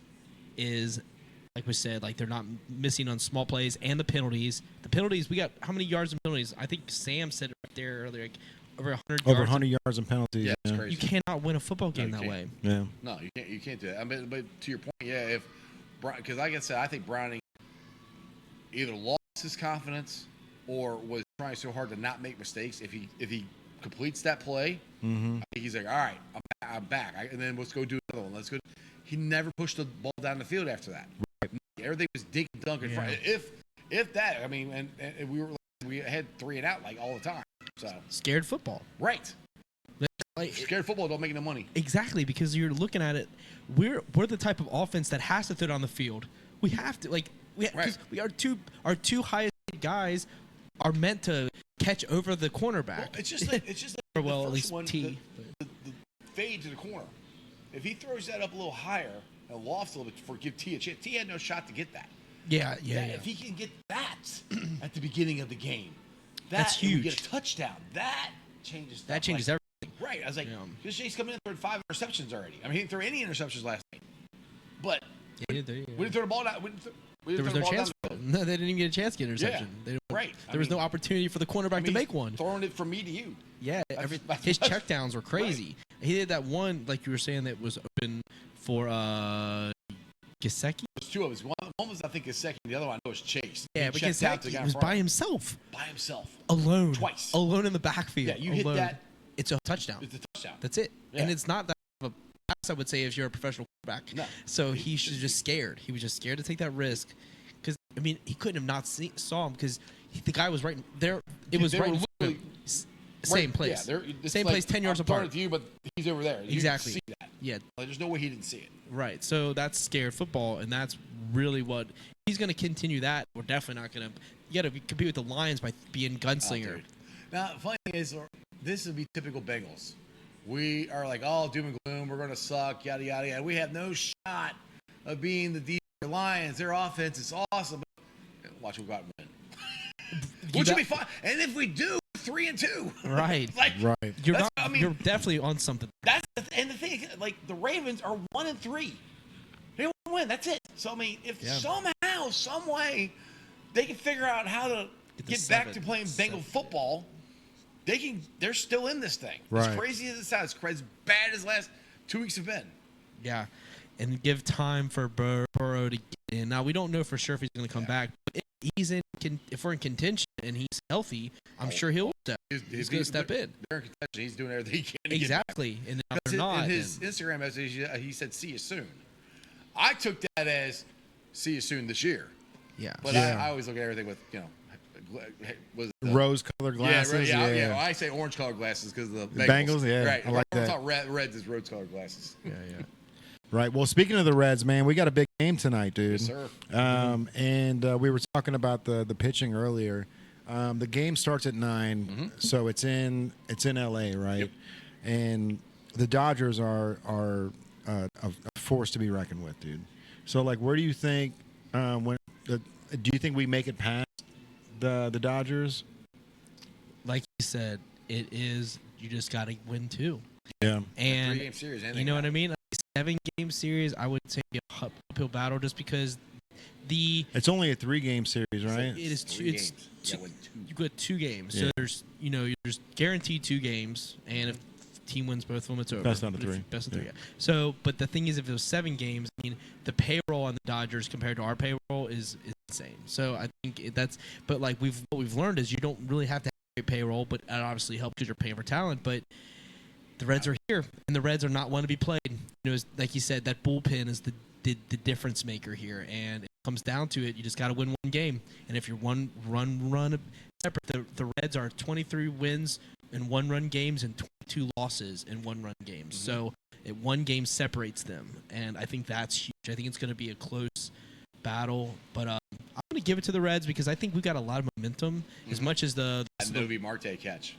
is, like we said, like they're not missing on small plays and the penalties. The penalties, we got how many yards in penalties? I think Sam said it right there earlier, like over 100 yards. Over 100 yards in penalties. Yeah, it's crazy. You cannot win a football game that way. Yeah. No, you can't do that. I mean, but to your point, because like I said, I think Browning either lost his confidence or was trying so hard to not make mistakes. If he completes that play, I think he's like, all right, I'm back. And then let's go do another one. Let's go. He never pushed the ball down the field after that. Right. Everything was dink and dunk in front. If that, I mean, and we had 3 and out like all the time. So scared football. Right. Like Scared football don't make no money. exactly, because you're looking at it. We're the type of offense that has to throw it on the field. We have to Right. we our two highest paid guys are meant to catch over the cornerback. Well, it's just like Or, the well, at first least one, T. the fade to the corner. If he throws that up a little higher and lofts a little bit for give T a chance, T had no shot to get that. Yeah. If he can get that at the beginning of the game, That's and we huge. get a touchdown. That changes. That stuff. changes Like, everything. Right. I was like, Yeah. because Jake's coming in and thrown 5 interceptions already. I mean, he didn't throw any interceptions last night. But Yeah, we didn't throw the ball down. There was no chance for it. No, they didn't even get a chance to get an interception. Yeah, They don't- right. There was no opportunity for the cornerback to make one. Throwing it from me to you. Yeah, That's- his checkdowns were crazy. He did that one, like you were saying, that was open for Gesicki. There's 2 of us. One was, I think, his second. The other one I know was Chase. Yeah, He but checked out to the Gesicki guy in was front. by himself, By himself. alone, Twice. alone in the backfield. Yeah, you hit alone. that. It's a touchdown. It's a touchdown. That's it. Yeah. And it's not that of a pass, I would say, if you're a professional quarterback. No. So he was just scared. He was just scared to take that risk. Because, I mean, he couldn't have not saw him because the guy was right there. It was They right were in front of him. literally- Same place. Yeah, it's Same like, place, 10 yards I'm throwing apart. it to you, but he's over there. You Exactly. can see that. Yeah, Like, there's no way he didn't see it. right. So that's scared football, and that's really what he's going to continue that. We're definitely not going to. You got to compete with the Lions by being gunslinger. Dude. Now, the funny thing is, this would be typical Bengals. We are like, oh, doom and gloom. We're going to suck, yada, yada, yada. We have no shot of being the Detroit Lions. Their offense is awesome. Watch, we'll go out and win. Which would be fine. And if we do, 3-2. Right. Like, Right. You're That's- not. I mean- you're definitely on something. and the thing is, like, the Ravens are 1-3. They won't win. That's it. So, I mean, if somehow, some way, they can figure out how to get back to playing Bengal football, they're still in this thing. Right. As crazy as it sounds, as bad as last 2 weeks have been. Yeah, and give time for Burrow to get in. Now we don't know for sure if he's going to come back, but if he's in, if we're in contention and he's healthy, I'm sure he'll step. He's going to step in. They're in contention. He's doing everything he can to Exactly, and if get they're back. not. In his then- Instagram message, he said, "See you soon." I took that as "See you soon" this year, yeah, but Yeah. I always look at everything with was Rose-colored glasses. Yeah. Well, I say orange-colored glasses because of the Bengals, yeah, Right. I like We're that. talking Reds is rose-colored glasses. yeah. Right. Well, speaking of the Reds, man, we got a big game tonight, dude. Yes, sir. And we were talking about the pitching earlier. The game starts at 9, so it's in LA, right? Yep. And the Dodgers are a force to be reckoned with, dude. So, like, where do you think do you think we make it past the Dodgers? Like you said, it is. You just got to win 2. Yeah. And 3-game series. you know what I mean? Like 7-game series, I would say a uphill battle just because It's only a 3-game series, right? it is 2. It's Yeah, two, win 2. you got 2 games. Yeah. So there's guaranteed 2 games, and if team wins both of them, it's over. Best out of But if- 3. Best of 3. Yeah. Yeah. So, but the thing is, if it was 7 games, I mean, the payroll on the Dodgers compared to our payroll is insane. So I think that's. But like what we've learned is you don't really have to have a payroll, but it obviously helps because you're paying for talent. But the Reds are here, and the Reds are not one to be played. Like you said, that bullpen is the difference maker here, and it comes down to it. You just got to win 1 game, and if you're one run separate, the Reds are 23 wins in 1-run games and 22 losses in 1-run games. So 1 game separates them, and I think that's huge. I think it's going to be a close battle, but I'm going to give it to the Reds because I think we got a lot of momentum. As much as That Novi Marte catch.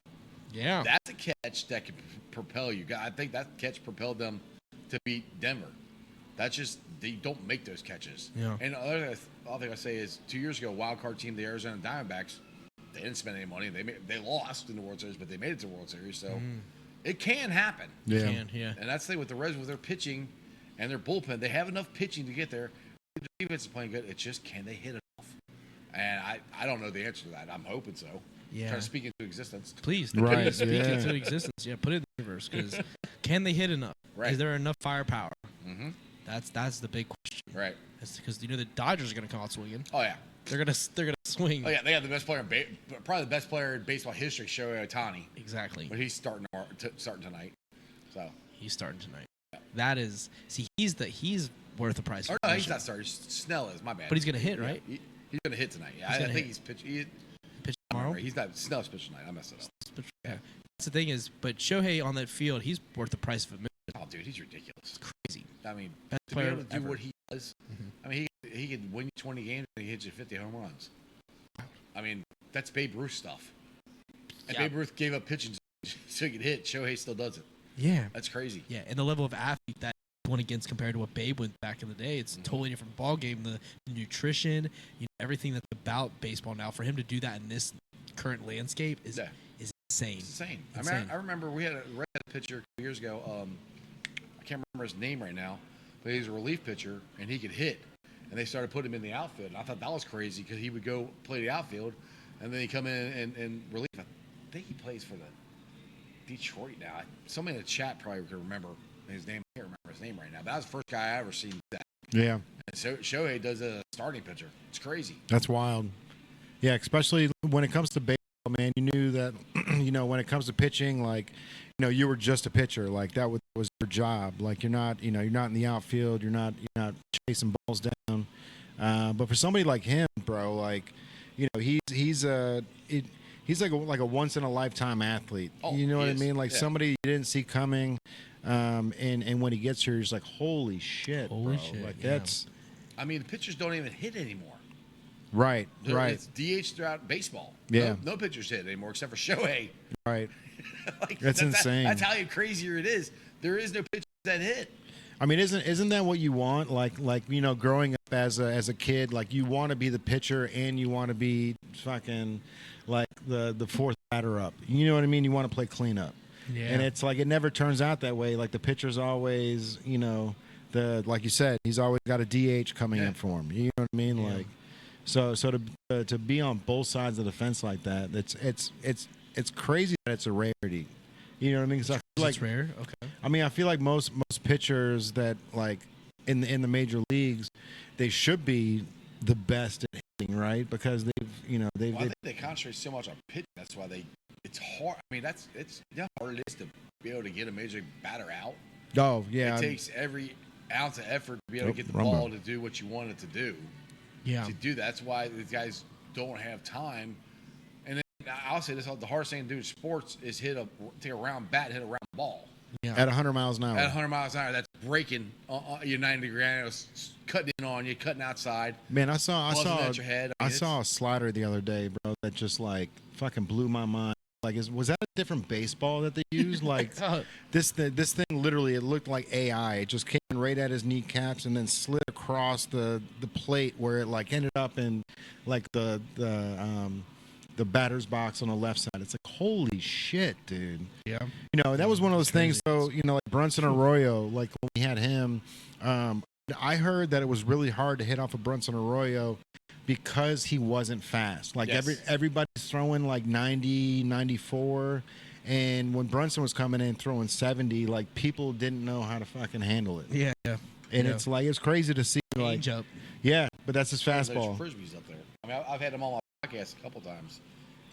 yeah, That's a catch that could propel you. I think that catch propelled them to beat Denver. That's just, they don't make those catches. Yeah. And the other thing I say is 2 years ago, wild card team, the Arizona Diamondbacks, they didn't spend any money. They lost in the World Series, but they made it to the World Series. So it can happen. Yeah. yeah. And that's the thing with the Reds, with their pitching and their bullpen. They have enough pitching to get there. The defense is playing good. It's just, can they hit enough? And I don't know the answer to that. I'm hoping so. Yeah. Trying to speak into existence. Please, Right, speak yeah. into existence. Yeah, put it in the universe because can they hit enough? Right. Is there enough firepower? Mm-hmm. That's the big question. Right. Because the Dodgers are going to come out swinging. Oh, yeah. They're gonna swing. Oh, yeah. They got the best player, probably the best player in baseball history, Shohei Ohtani. Exactly. But he's starting tonight. So. He's starting tonight. That is, he's worth a price. Or no, he's not starting. Snell is, my bad. But he's gonna hit, right? He's going to hit tonight. Yeah, I gonna think hit. he's pitching. Pitch tomorrow. tomorrow. Right. He's not. It's not special night. I messed it up. Yeah. That's the thing is, but Shohei on that field, he's worth the price of $1 million. Oh, dude, he's ridiculous. It's crazy. I mean, Best to be player able to do ever. what he does. I mean, he could win you 20 games and he hits you 50 home runs. I mean, that's Babe Ruth stuff. And Yeah. Babe Ruth gave up pitching so he could hit. Shohei still does it. Yeah. That's crazy. Yeah, and the level of athlete that he went against compared to what Babe went back in the day, it's a totally different ball game. The nutrition, everything that's about baseball now. For him to do that in this current landscape is insane. It's insane. Insane. I remember we had a pitcher a couple years ago. I can't remember his name right now, but he was a relief pitcher and he could hit. And they started putting him in the outfield. And I thought that was crazy because he would go play the outfield, and then he'd come in and relief. I think he plays for the Detroit now. Somebody in the chat probably could remember his name. I can't remember his name right now. But that was the first guy I ever seen do that. Yeah, And so Shohei does a starting pitcher. It's crazy. that's wild. Yeah, especially when it comes to baseball, man. You knew that, when it comes to pitching, like, you were just a pitcher. Like that was your job. Like you're not in the outfield. You're not chasing balls down. But for somebody like him, bro, like, he's like a once in a lifetime athlete. Oh, You know he what I is. mean? Like Yeah. somebody you didn't see coming. And when he gets here, he's like, holy shit, Holy bro. shit, Like yeah. that's I mean, the pitchers don't even hit anymore. right. It's DH throughout baseball. Yeah. No pitchers hit anymore except for Shohei. Right. Like, That's insane. That's how crazier it is. There is no pitchers that hit. I mean, isn't that what you want? Like growing up as a kid, like you want to be the pitcher and you want to be fucking like the fourth batter up. You know what I mean? You want to play cleanup. Yeah. And it's like it never turns out that way. Like the pitcher's always, like you said, he's always got a DH coming in for him. You know what I mean? Yeah. Like, so to be on both sides of the fence like that, it's crazy that it's a rarity. You know what I mean? 'Cause I feel like it's rare. Okay. I mean, I feel like most pitchers that like in the major leagues, they should be the best at hitting, right? Because they've Well, I think they concentrate so much on pitching. That's why it's hard. I mean, it's how hard it is to be able to get a major league batter out. oh yeah, It takes every ounce of effort to be able to get the Rumble. ball to do what you want it to do. Yeah. To do that. That's why these guys don't have time. And then I'll say this: the hardest thing to do in sports is take a round bat, and hit a round ball. Yeah. at 100 miles an hour. At 100 miles an hour, that's breaking your 90-degree angles, cutting in on you, cutting outside. Man, I saw Buzzing at your head. I I mean, saw a slider the other day, bro, that just like fucking blew my mind. Like, was that a different baseball that they used? Like this thing literally, it looked like AI. It just came right at his kneecaps and then slid across the plate where it like ended up in like the batter's box on the left side. It's like, holy shit, dude. Yeah. That was one of those things. Crazy. So, like Brunson Arroyo, like when we had him, I heard that it was really hard to hit off of Brunson Arroyo because he wasn't fast. Like Yes. everybody's throwing like 90, 94. And when Brunson was coming in throwing 70, like people didn't know how to fucking handle it. Yeah. Yeah. And Yeah. it's like, it's crazy to see. Like, Change up. yeah, but that's his There's fastball. frisbees up there. I mean, I've had him on my podcast a couple times.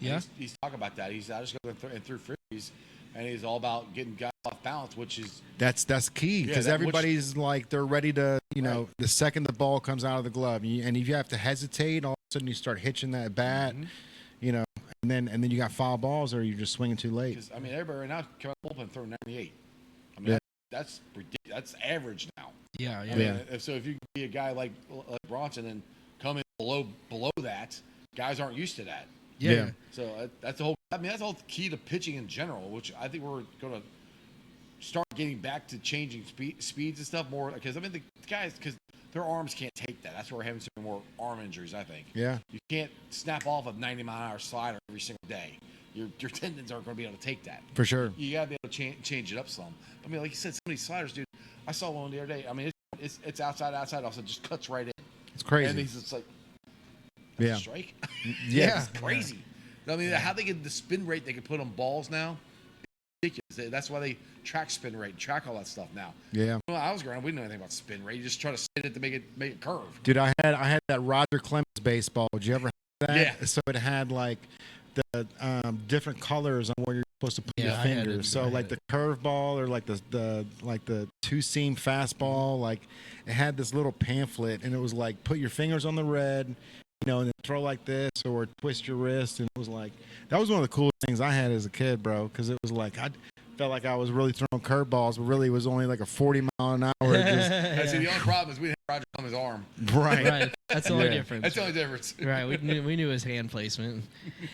And Yeah. he's talking about that. I just go and threw frisbees, and he's all about getting guys off balance, which is That's key Yeah, because which- everybody's like they're ready to, Right. the second the ball comes out of the glove, and if you have to hesitate, all of a sudden you start hitching that bat, Mm-hmm. and then you got foul balls or you're just swinging too late. because I mean everybody right now come out of the bullpen throwing 98. I mean Yeah. that's ridiculous. That's average now. Yeah. I Yeah. mean, so if you can be a guy like Bronson and come in below that, guys aren't used to that. Yeah. So that's the whole. I mean, that's the whole key to pitching in general, which I think we're going to start getting back to changing speeds and stuff more. Because I mean, the guys, because their arms can't take that. That's where we're having some more arm injuries. I think. Yeah. You can't snap off a 90-mile-an-hour slider every single day. Your tendons aren't going to be able to take that. For sure. You got to be able to change it up some. I mean, like you said, some of these sliders, dude. I saw one the other day. I mean, it's outside, also just cuts right in. It's crazy. And he's just like, Yeah. strike. Yeah. It's crazy. I mean, how they get the spin rate they can put on balls now, it's ridiculous. That's why they track spin rate, track all that stuff now. Yeah. When I was growing up, we didn't know anything about spin rate. You just try to spin it to make it curve. Dude, I had that Roger Clemens baseball. Did you ever have that? Yeah. So it had like the different colors on where you're supposed to put Yeah, your I had fingers. it. So I like had the curveball or like the two-seam fastball, like it had this little pamphlet and it was like put your fingers on the red, and then throw like this or twist your wrist. And it was like, that was one of the coolest things I had as a kid, bro, because it was like, I felt like I was really throwing curveballs, but really it was only like a 40 mile an hour. I see, the only problem is we didn't have Roger on his arm. Right. That's the only difference. That's the only difference. Right. We knew his hand placement.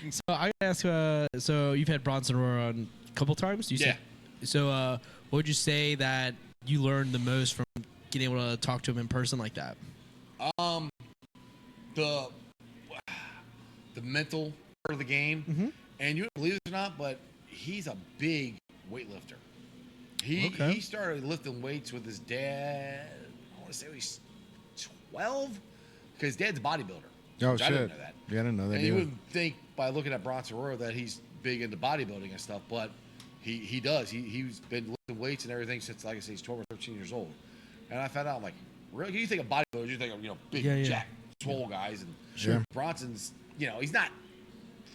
So I ask, so you've had Bronson Aurora on a couple times? Yeah. So what would you say that you learned the most from getting able to talk to him in person like that? The mental part of the game, and you don't believe it or not, but he's a big weightlifter. He started lifting weights with his dad. I want to say he was 12, because his dad's a bodybuilder. Oh, shit! I didn't know that. Yeah, I didn't know that. And you wouldn't think by looking at Bronson Aurora that he's big into bodybuilding and stuff, but he does. He's been lifting weights and everything since, like I say, he's 12 or 13 years old. And I found out, I'm like, really? You think of bodybuilders, you think of big, jack, swole guys, and Bronson's, he's not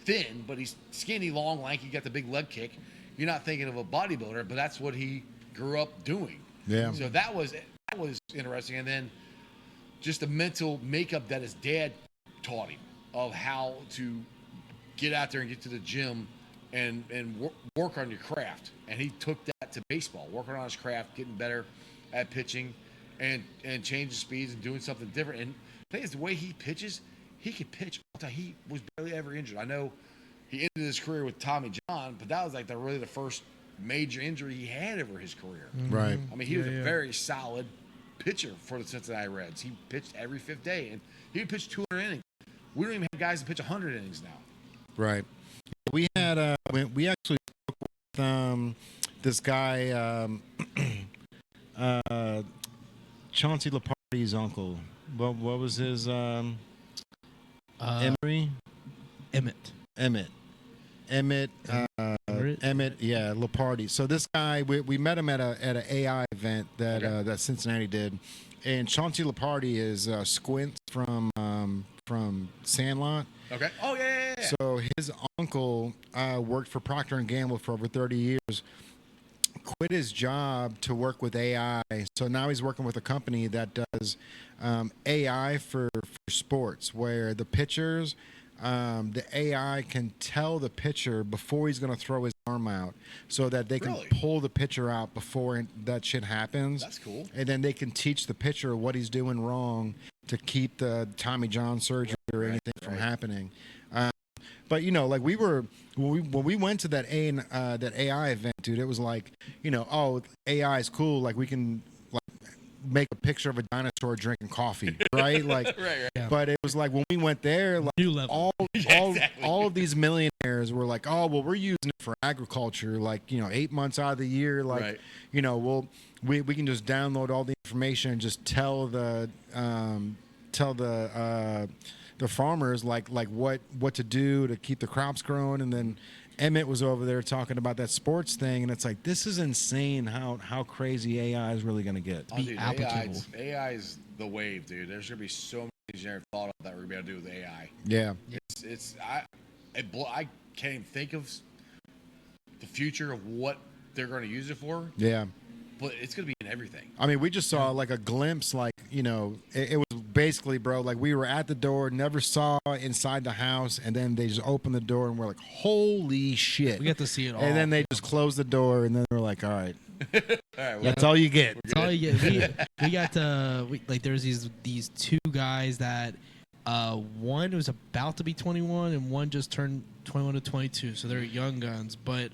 thin, but he's skinny, long, lanky, got the big leg kick. You're not thinking of a bodybuilder, but that's what he grew up doing. Yeah. So that was interesting, and then just the mental makeup that his dad taught him of how to get out there and get to the gym and work on your craft. And he took that to baseball, working on his craft, getting better at pitching, and changing speeds and doing something different. And the thing is, the way he pitches, he could pitch all the time. He was barely ever injured. I know he ended his career with Tommy John, but that was like really the first major injury he had over his career. Right. I mean, he was a very solid pitcher for the Cincinnati Reds. He pitched every fifth day, and he would pitch 200 innings. We don't even have guys that pitch 100 innings now. Right. We had we actually spoke with this guy Chauncey Lepardi's uncle. What was his Emery? Emmett, yeah, Lepardi. So this guy, we met him at an AI event that Cincinnati did, and Chauncey Lepardi is Squint from Sandlot. Okay. Oh yeah. So his uncle worked for Procter & Gamble for over 30 years. Quit his job to work with AI. So now he's working with a company that does AI for sports, where the pitchers. The AI can tell the pitcher before he's going to throw his arm out, so that they can pull the pitcher out before that shit happens. That's cool. And then they can teach the pitcher what he's doing wrong to keep the Tommy John surgery or anything from happening. But like when we went to that AI event, dude, it was like, AI is cool. Like we can make a picture of a dinosaur drinking coffee, right? Like, Yeah. But it was like when we went there, like New level. all of these millionaires were like, oh, well, we're using it for agriculture, like 8 months out of the year, like we can just download all the information and just tell the farmers like what to do to keep the crops growing. And then Emmett was over there talking about that sports thing, and it's like, this is insane how crazy AI is really going to get. Oh, dude, AI is the wave, dude. There's going to be so many things you never thought of that we're going to be able to do with AI. Yeah. I can't even think of the future of what they're going to use it for. Yeah. But it's going to be in everything. I mean, we just saw like a glimpse, like, it was basically, bro, like we were at the door, never saw inside the house, and then they just opened the door and we're like, holy shit. We got to see it all. And then they just closed the door, and then we're like, all right. Well, That's all you get. That's all you get. We got there's these two guys that one was about to be 21 and one just turned 21 to 22, so they're young guns, but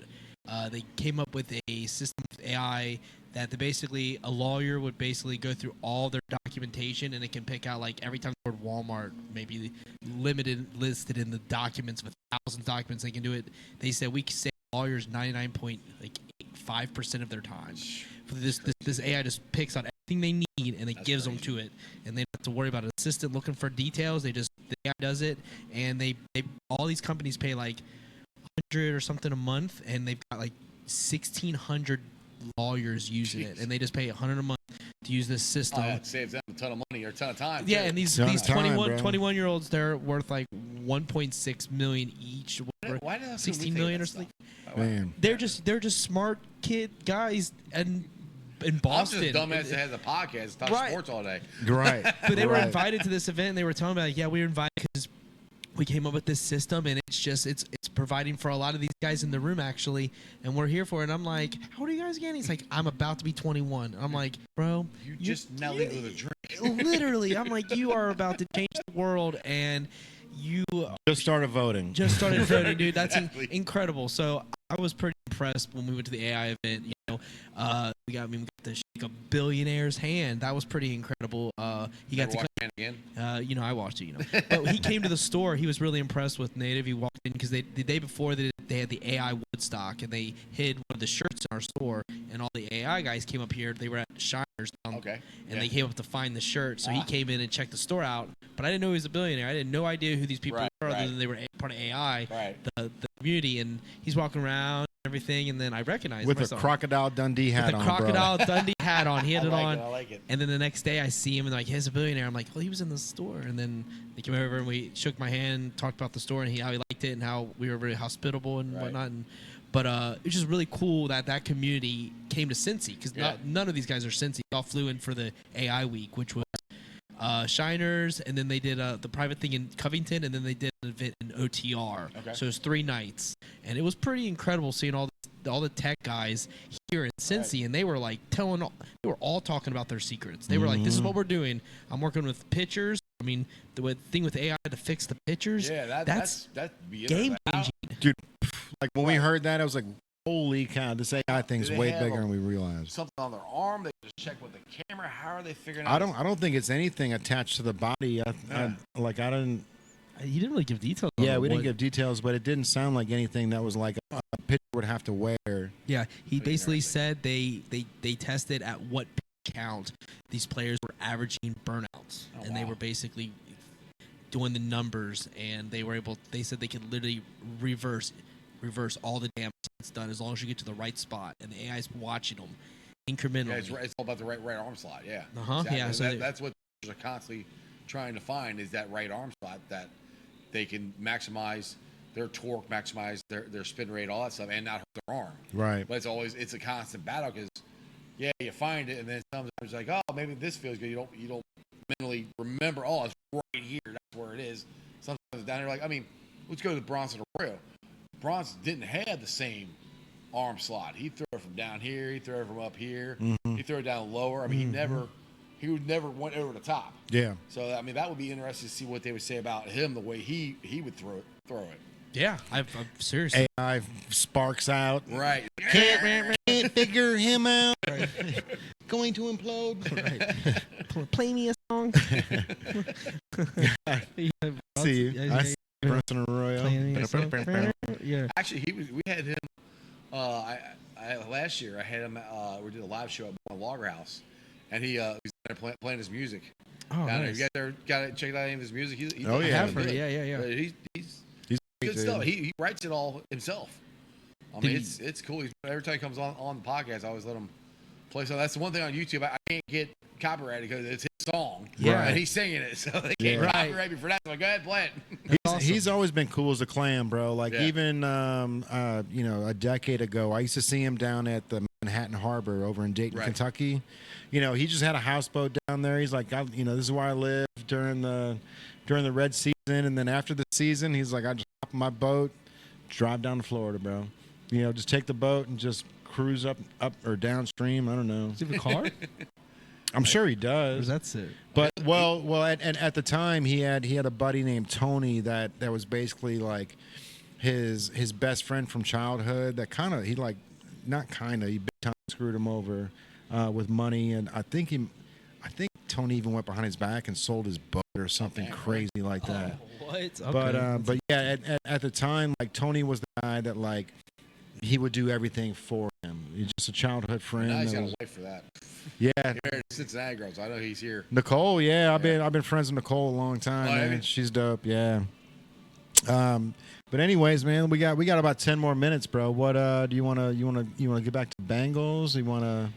they came up with a system of AI that a lawyer would basically go through all their documentation, and it can pick out, like, every time the word Walmart maybe listed in the documents, with thousands of documents, they can do it. They said we can save lawyers 99.5% of their time. This AI just picks out everything they need, and it gives them to it, and they don't have to worry about an assistant looking for details. The AI does it, and they all these companies pay like $100 or something a month, and they've got like 1,600 lawyers using it, and they just pay $100 a month to use this system. Oh, yeah, it saves them a ton of money or a ton of time. Yeah, too. and these 21-year-olds, they're worth like 1.6 million each. Why did 16 million or something. Man. They're just smart guys, and in Boston. I'm just a dumbass that has a podcast, talks Right. sports all day. Right. But they were Right. invited to this event, and they were telling me, like, yeah, we were invited because we came up with this system, and it's providing for a lot of these guys in the room, actually, and we're here for it. And I'm like, how old are you guys again? He's like, I'm about to be 21. I'm like, bro. You just now legal to drink. Literally, I'm like, you are about to change the world, and you Just started voting. just started voting, dude. That's Exactly. incredible. So I was pretty impressed when we went to the AI event. We got to shake a billionaire's hand. That was pretty incredible. He got Ever to. watch it again? I watched it, But he came to the store. He was really impressed with Native. He walked in because the day before they had the AI Woodstock, and they hid one of the shirts in our store, and all the AI guys came up here. They were at Shiners, Okay. and they came up to find the shirt. So he came in and checked the store out. But I didn't know he was a billionaire. I had no idea who these people were, other than they were part of AI, the community. And he's walking around and everything, and then I recognized with him. a Crocodile Dundee hat with a on, Crocodile Dundee hat on. He had I it like on. it. I like it. And then the next day I see him and like, he's a billionaire. I'm like, well, he was in the store. And then they came over and we shook my hand, talked about the store and how he liked it and how we were very hospitable and whatnot. But it was just really cool that community came to Cincy because none of these guys are Cincy. They all flew in for the AI week, which was Shiners, and then they did the private thing in Covington, and then they did an event in OTR. Okay. So it was 3 nights, and it was pretty incredible seeing all the tech guys here in Cincy, and they were like they were all talking about their secrets. They were like, "This is what we're doing. I'm working with pitchers. I mean, the thing with AI to fix the pitchers. Yeah, that's be game changing, dude. Like when we heard that, I was like, "Holy cow! This AI thing's Do they way have bigger than we realized." something on their arm. They just check with the camera. How are they figuring out? I don't think it's anything attached to the body. I didn't. You didn't really give details. Yeah, we didn't give details, but it didn't sound like anything that was like a pitcher would have to wear. Yeah, he basically said they tested at what pitch count these players were averaging burnouts, and they were basically doing the numbers, and they said they could literally reverse all the damage that's done as long as you get to the right spot, and the AI's watching them incrementally. Yeah, it's all about the right arm slot. Yeah. Exactly. Yeah. So that's what they're constantly trying to find is that right arm slot that they can maximize their torque, maximize their spin rate, all that stuff, and not hurt their arm. Right. But it's a constant battle because you find it, and then sometimes it's like, oh, maybe this feels good. You don't mentally remember. Oh, it's right here. That's where it is. Sometimes it's down there. Like, I mean, let's go to Bronson Arroyo. Bronson didn't have the same arm slot. He threw it from down here. He threw it from up here. He threw it down lower. I mean, he would never went over the top. Yeah. So I mean, that would be interesting to see what they would say about him, the way he would throw it. yeah, I'm seriously. AI sparks out. Right. Can't figure him out. Going to implode. Right. Play me a song. See you. I see Bronson Arroyo. Yeah. Actually, we had him. Last year I had him. We did a live show at one Logger House, and he was there playing his music. Oh, Down there. nice. You guys got to check out any of his music. He's Oh, yeah. Have heard it. Yeah. But he's He's good dude. stuff. He writes it all himself. I mean, it's cool. Every time he comes on the podcast, I always let him play. So that's the one thing on YouTube. I can't get copyrighted because it's his song. Yeah. And he's singing it, so they can't Right. copyright me for that. So go ahead, play it. He's always been cool as a clam, bro. Like Yeah. even a decade ago, I used to see him down at the Manhattan Harbor over in Dayton, Right. Kentucky. He just had a houseboat down there. He's like, this is where I live during the red season, and then after the season, he's like, I just hop on my boat, drive down to Florida, bro. Just take the boat and just cruise up or downstream. I don't know. Does he have a car? I'm sure he does. That's it. But at the time he had a buddy named Tony that was basically like his best friend from childhood. That he big time screwed him over with money, and I think Tony even went behind his back and sold his boat or something crazy like that. What? Okay. But yeah, at the time, like Tony was the guy that like he would do everything for him. He's just a childhood friend. Now he's that got was- a wife for that. yeah, He married a Cincinnati girl, so I know he's here. Nicole, yeah, I've been friends with Nicole a long time, Oh, have man. you? She's dope, yeah. But anyways, man, we got about 10 more minutes, bro. What do you want to get back to Bengals? You want to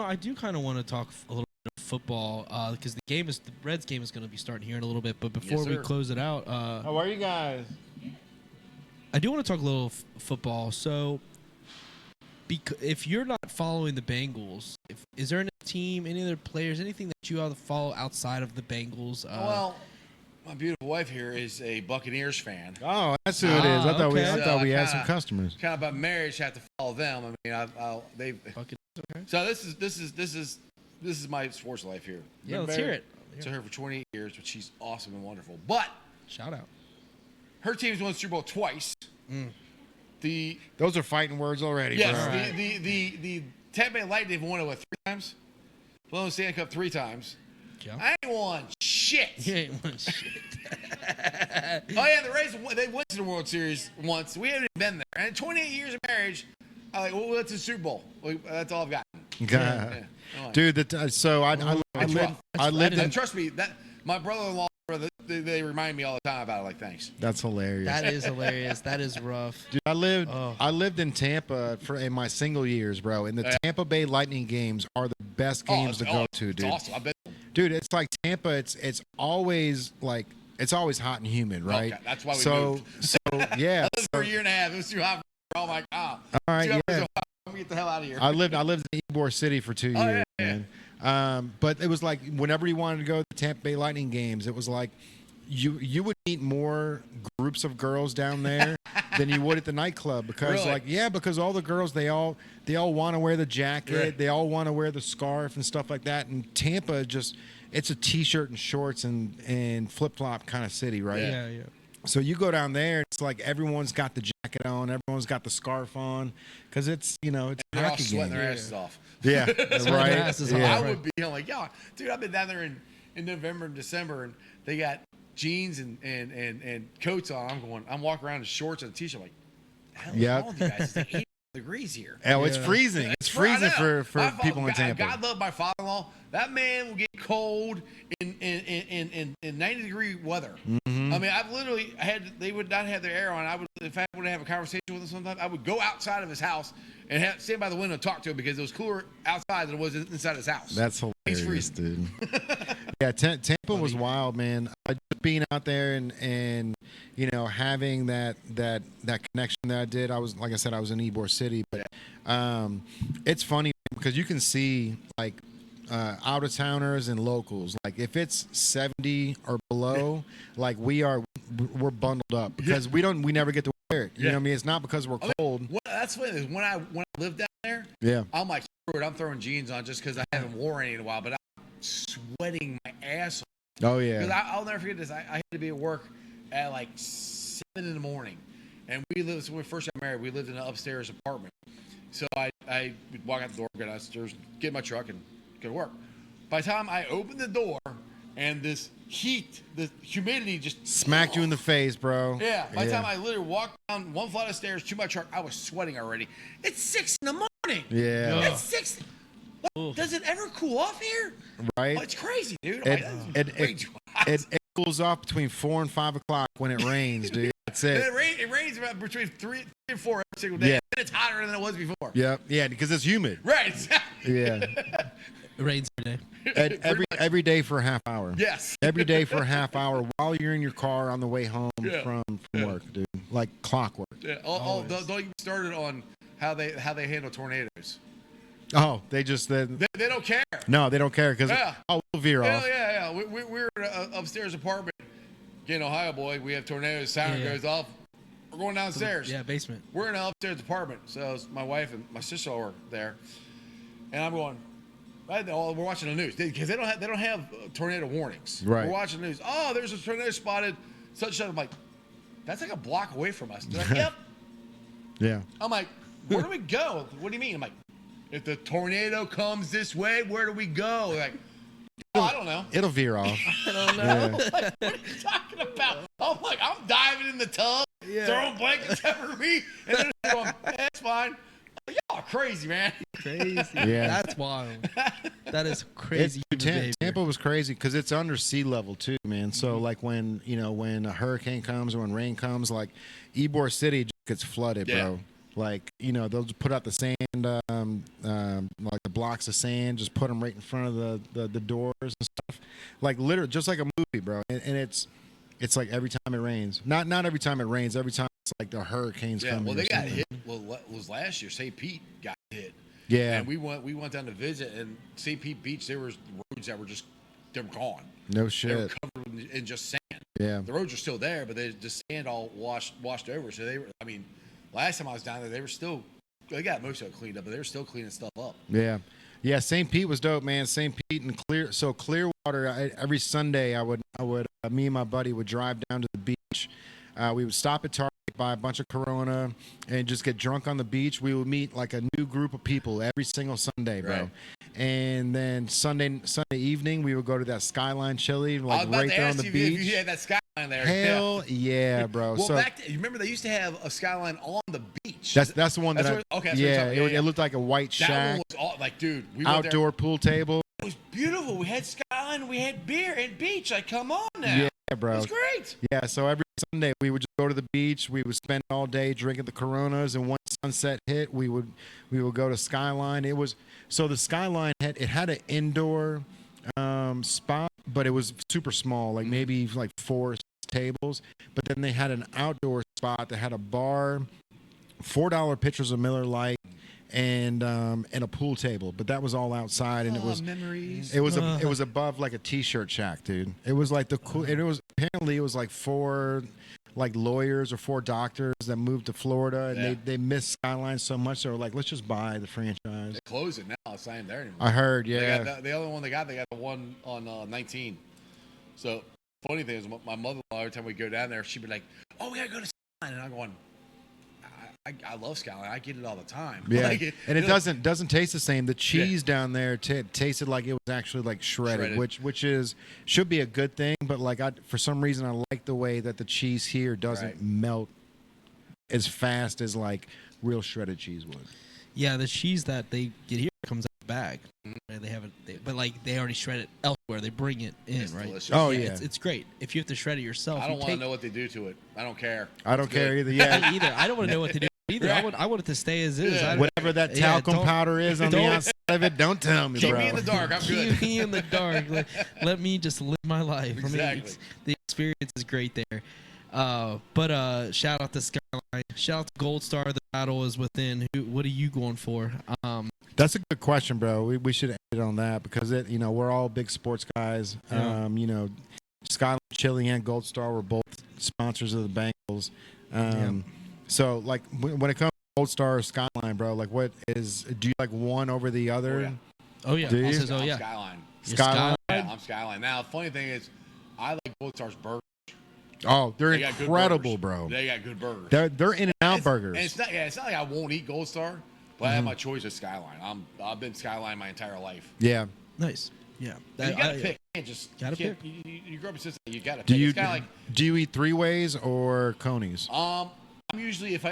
I do kind of want to talk a little bit of football because the Reds game is going to be starting here in a little bit. But before we sir. close it out, How are you guys? I do want to talk a little football. So if you're not following the Bengals, is there any team, any other players, anything that you follow outside of the Bengals? Well, my beautiful wife here is a Buccaneers fan. Oh, that's who it is. I thought okay. I thought we had some customers. Kind of by marriage, have to follow them. I mean, they. Okay. So this is my sports life here. Yeah, let's hear it. To her for 28 years, but she's awesome and wonderful. But Shout out. her team's won the Super Bowl twice. Those are fighting words already. Yes, bro. the Tampa Bay Lightning have won it 3 times. Blown the Stanley Cup 3 times. Yeah. I ain't won shit. You ain't won shit. Oh yeah, the Rays, they went to the World Series once. We haven't even been there. And 28 years of marriage, I'm like, well, that's a Super Bowl. That's all I've got. God. Yeah. Dude, so I lived in. Trust me, that my brother-in-law, they remind me all the time about it. Like, thanks. That's hilarious. That is hilarious. That is rough. Dude, I lived in Tampa in my single years, bro. And the Tampa Bay Lightning games are the best games to go to, dude. It's awesome. I bet. Dude, it's like Tampa. It's always like hot and humid, right? Okay, that's why we so, moved. So yeah. I lived for a year and a half. It was too hot. Oh my god. All right, yeah. Let me get the hell out of here. I lived in Ybor City for 2 years, yeah. man. But it was like whenever you wanted to go to the Tampa Bay Lightning games, it was like you would meet more groups of girls down there than you would at the nightclub because Really? because all the girls they all want to wear the jacket, Right. they all want to wear the scarf and stuff like that. And Tampa it's a t-shirt and shorts and flip-flop kind of city, right? Yeah. So you go down there, it's like everyone's got the jacket on, everyone's got the scarf on, because it's it's a They're all hockey sweating game. their asses off. Yeah, right. asses off. Yeah. I would be. I'm like, yo, dude, I've been down there in November and December, and they got jeans and coats on. I'm walking around in shorts and a t-shirt. I'm like, the hell is wrong with you guys? It's like 80 degrees here. Oh, it's freezing. It's freezing for people in Tampa. God love my father-in-law. That man will get cold in 90-degree weather. Mm-hmm. I mean, I've literally they would not have their air on. If I would have a conversation with him sometimes, I would go outside of his house and stand by the window and talk to him because it was cooler outside than it was inside his house. That's hilarious, dude. Yeah, Tampa was wild, man. Just being out there and having that connection that I did. I was, like I said, I was in Ybor City, but it's funny because you can see like out of towners and locals. Like if it's 70 or below, like we're bundled up because we never get to wear it. You know what I mean? It's not because we're cold. That's funny. When I lived down there, I'm like, screw it, I'm throwing jeans on just because I haven't worn any in a while, but I'm sweating my ass off. Oh yeah. Because I'll never forget this. I had to be at work at like 7 in the morning, and when we first got married, we lived in an upstairs apartment. So I would walk out the door, go downstairs, get in my truck, and go to work. By the time I opened the door, and this heat, the humidity just smacked you in the face, bro. Yeah. By the time I literally walked down one flight of stairs to my truck, I was sweating already. It's 6 in the morning. Yeah. It's 6. What? Does it ever cool off here? Right. Oh, it's crazy, dude. It cools off between 4 and 5 o'clock when it rains, dude. That's it. It rains about between 3 and 4 every single day. Yeah. And it's hotter than it was before. Yeah, because it's humid. Right. Yeah. It rains every day. Every day for a half hour. Yes. Every day for a half hour while you're in your car on the way home from work, dude. Like clockwork. Yeah. Don't get started on how they handle tornadoes. Oh, they don't care. No, they don't care because we'll veer off. Yeah. We're in an upstairs apartment. In Ohio, boy, we have tornadoes. Siren goes off. We're going downstairs. Yeah, basement. We're in an upstairs apartment. So my wife and my sister were there, and I'm going. We're watching the news because they don't have tornado warnings. Right. We're watching the news. Oh, there's a tornado spotted. Such. I'm like, that's like a block away from us. They're like, yep. Yeah. I'm like, where do we go? What do you mean? I'm like, if the tornado comes this way, where do we go? Like, I don't know. It'll veer off. I don't know. Yeah. Like, what are you talking about? I'm like, I'm diving in the tub, throwing blankets over me, and then going, that's fine. Y'all are crazy, man. Crazy. Yeah. That's wild. That is crazy. Tampa was crazy because it's under sea level too, man. So like when a hurricane comes or when rain comes, like Ybor City just gets flooded, bro. Like they'll just put out the sand, like the blocks of sand, just put them right in front of the doors and stuff. Like literally, just like a movie, bro. And it's like every time it rains. Not every time it rains. Every time it's like the hurricanes come. Well, they got hit. Well, what was last year? St. Pete got hit. Yeah. And we went down to visit, and St. Pete Beach, there was roads that were they were gone. No They were shit. covered in just sand. Yeah. The roads are still there, but the sand all washed over. So they were. I mean, last time I was down there, they were still. They got most of it cleaned up, but they were still cleaning stuff up. Yeah. Yeah, St. Pete was dope, man. St. Pete and Clearwater. Every Sunday, I would me and my buddy would drive down to the beach. We would stop at Target, buy a bunch of Corona, and just get drunk on the beach. We would meet like a new group of people every single Sunday, bro. Right. And then Sunday evening, we would go to that Skyline Chili, like right there on the beach. If you had that Skyline there. Hell yeah, bro. Well, so you remember they used to have a Skyline on the beach. that's the one That's that what- okay, that's what yeah, you're talking about. it looked like a white that shack, one was all, like, dude, we went there. outdoor pool table. It was beautiful. We had Skyline, we had beer and beach. Like, come on now. Yeah, bro. It was great. Yeah, so every Sunday we would just go to the beach. We would spend all day drinking the Coronas, and once sunset hit, we would go to Skyline. It was so the Skyline had an indoor spot, but it was super small, like maybe like 4 tables. But then they had an outdoor spot that had a bar, $4 pitchers of Miller Lite, and a pool table. But that was all outside, and it was memories. it was above like a t-shirt shack, dude. It was like the cool. And it was apparently it was like 4 like lawyers or 4 doctors that moved to Florida, and Yeah. they missed Skyline so much they were like, let's just buy the franchise. They closed it now. It's not even there anymore. I heard, They yeah. got the other one they got the one on 19. So, funny thing is, my mother-in-law, every time we go down there, she'd be like, oh, we got to go to Skyline. And I'm going, I love Skyline. I get it all the time. Yeah, Like, and it like, doesn't taste the same. The cheese down there tasted like it was actually like shredded. which should be a good thing. But like for some reason, I like the way that the cheese here doesn't Right. melt as fast as like real shredded cheese would. Yeah, the cheese that they get here comes out of the bag. Right? They have it, but like they already shred it elsewhere. They bring it in, It's right? delicious. Oh, yeah. it's great. If you have to shred it yourself, I don't you want to take- know what they do to it. I don't care. I don't It's care good. either. Yeah, Me either. I don't want to know what to do either. Right. I want it to stay as is. Yeah. I- whatever that Yeah, talcum don't- powder is on the don't- outside of it, don't tell me, Keep bro. me in the dark. I'm good. Keep me in the dark. Let me just live my life. I mean, Exactly. the experience is great there. But shout out to Skyline. Shout out to Gold Star. The battle is within. What are you going for? That's a good question, bro. We should end it on that because we're all big sports guys. Yeah. Skyline Chili and Gold Star were both sponsors of the Bengals. So like when it comes to Gold Star or Skyline, bro, like do you like one over the other? Oh yeah. Do you? He says, oh I'm yeah. Skyline. You're Skyline? Yeah, I'm Skyline. Now, the funny thing is, I like Gold Star's burgers. Oh, they're They got good incredible, burgers. bro. They got good burgers. They're In-N-Out burgers. And it's not like I won't eat Gold Star, but I have my choice of Skyline. I've been Skyline my entire life. Yeah. Nice. Yeah. You gotta pick. You can't just Gotta you can't- You grew up in Cincinnati. You gotta pick. Do you It's kinda do you eat 3-ways or Conies? like I'm usually if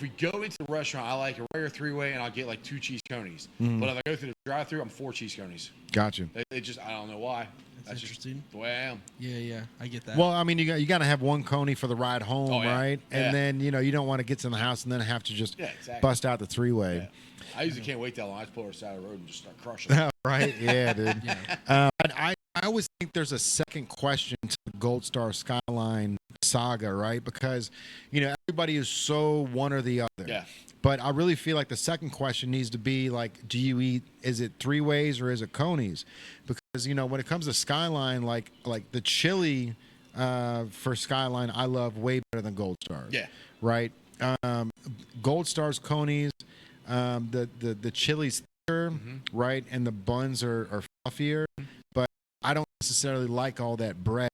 we go into the restaurant, I like a regular 3-way and I'll get like 2 cheese conies. But if I go through the drive-through, I'm 4 cheese conies. Gotcha. They just I don't know why. That's just interesting. the way I am. Yeah. I get that. Well, I mean, you got to have one Coney for the ride home, Oh, yeah. right? Yeah. And then you don't want to get to the house and then have to just Yeah, exactly. bust out the 3-way. Yeah. I usually can't wait that long. I just pull her side of the road and just start crushing. Right? Yeah, dude. Yeah. I always think there's a second question to the Gold Star Skyline saga, right? Because everybody is so one or the other. Yeah. But I really feel like the second question needs to be like, is it 3-ways or is it Conies? Because when it comes to Skyline, like the chili for Skyline, I love way better than Gold Star. Yeah. Right. Gold Star's Conies, the chili's thicker, right, and the buns are fluffier. But I don't necessarily like all that bread.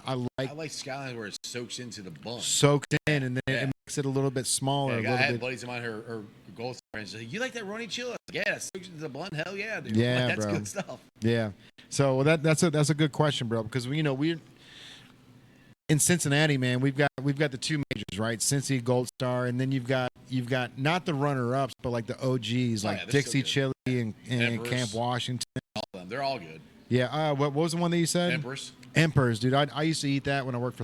I like Skyline where it soaks into the bun. soaked in, and then Yeah. it makes it a little bit smaller. Yeah, a I had little bit. buddies of mine who are Gold Star friends. Like, you like that runny chili? I was like, yeah, it soaks into the bun. Hell yeah, dude. Yeah, Like, that's bro. good stuff. Yeah. So that's a good question, bro, because we're in Cincinnati, man. We've got the 2 majors, right? Cincy, Gold Star, and then you've got not the runner-ups, but like the OGs, like yeah, they're Dixie still Chili and Empress. Camp Washington. All of them. They're all good. Yeah. What was the one that you said? Empress. Emperors, dude. I used to eat that when I worked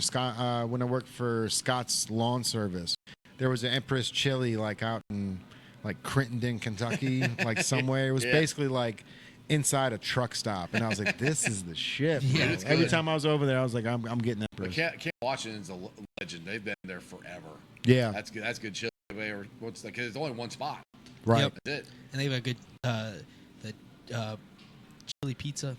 for Scott's Lawn Service. There was an Empress chili like out in like Crittenden, Kentucky, like somewhere. It was Yeah. basically like inside a truck stop, and I was like, "This is the shit." Yeah, bro. it's Every good. time I was over there, I was like, "I'm getting But Empress." Camp Washington's a legend. They've been there forever. Yeah, That's good. That's good chili. What's like? 'Cause there's only one spot. Right. Yep. That's it. And they have a good chili pizza.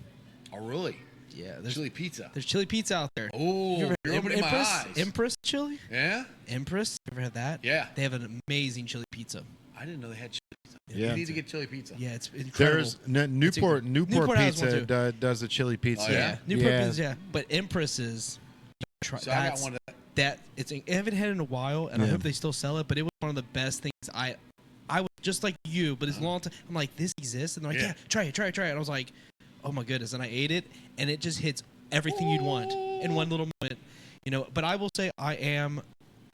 Oh, really? Yeah, Chili pizza. There's chili pizza out there. Oh, you're opening my eyes. Empress chili? Yeah? Empress? You ever had that? Yeah. They have an amazing chili pizza. I didn't know they had chili pizza. Yeah. You need to get chili pizza. Yeah, it's incredible. There's Newport Newport has one Pizza too. does the chili pizza. Oh, yeah? Newport pizza, yeah. But Empress is... So I got one of that. I haven't had it in a while, and I hope they still sell it, but it was one of the best things I was just like you, but it's a long time. I'm like, this exists? And they're like, yeah, try it. And I was like, oh my goodness. And I ate it, and it just hits everything you'd want in one little moment. You know, but I will say I am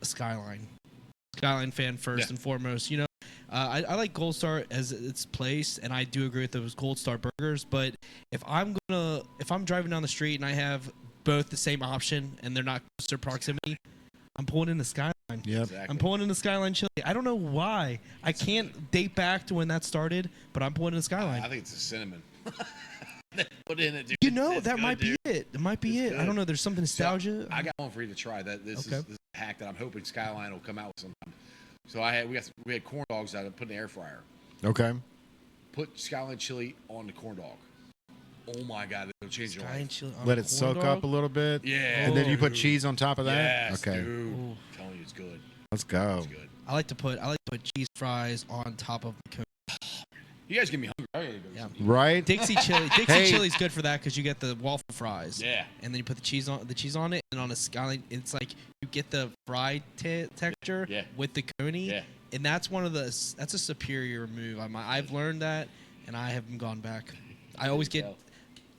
a Skyline fan first and foremost. You know, I like Gold Star as its place, and I do agree with those Gold Star burgers. But if I'm driving down the street and I have both the same option and they're not close to proximity, I'm pulling in the Skyline. Yep. Exactly. I'm pulling in the Skyline chili. I don't know why. I can't date back to when that started, but I'm pulling in the Skyline. I think it's the cinnamon. They put in it, dude. You know, It's that good, might dude. be it. It might be It's it. I good. don't know. There's something nostalgia. So, I got one for you to try. This is a hack that I'm hoping Skyline will come out with sometime. So we had corn dogs that I put in the air fryer. Okay. Put Skyline chili on the corn dog. Oh my God, it'll change your Skyline life. chili on Let a it corn soak dog? up a little bit. Yeah. And then you put Dude. cheese on top of that? Yes, Okay. dude. Ooh. I'm telling you, it's good. Let's go. It's good. I like to put cheese fries on top of the cone. You guys get me hungry. I gotta go Yeah. get some. Right? Dixie chili. Dixie Hey. chili's good for that because you get the waffle fries. Yeah. And then you put the cheese on it, and on a Skyline, it's like you get the fried texture with the coney. Yeah. And that's that's a superior move. I've learned that, and I haven't gone back. I always get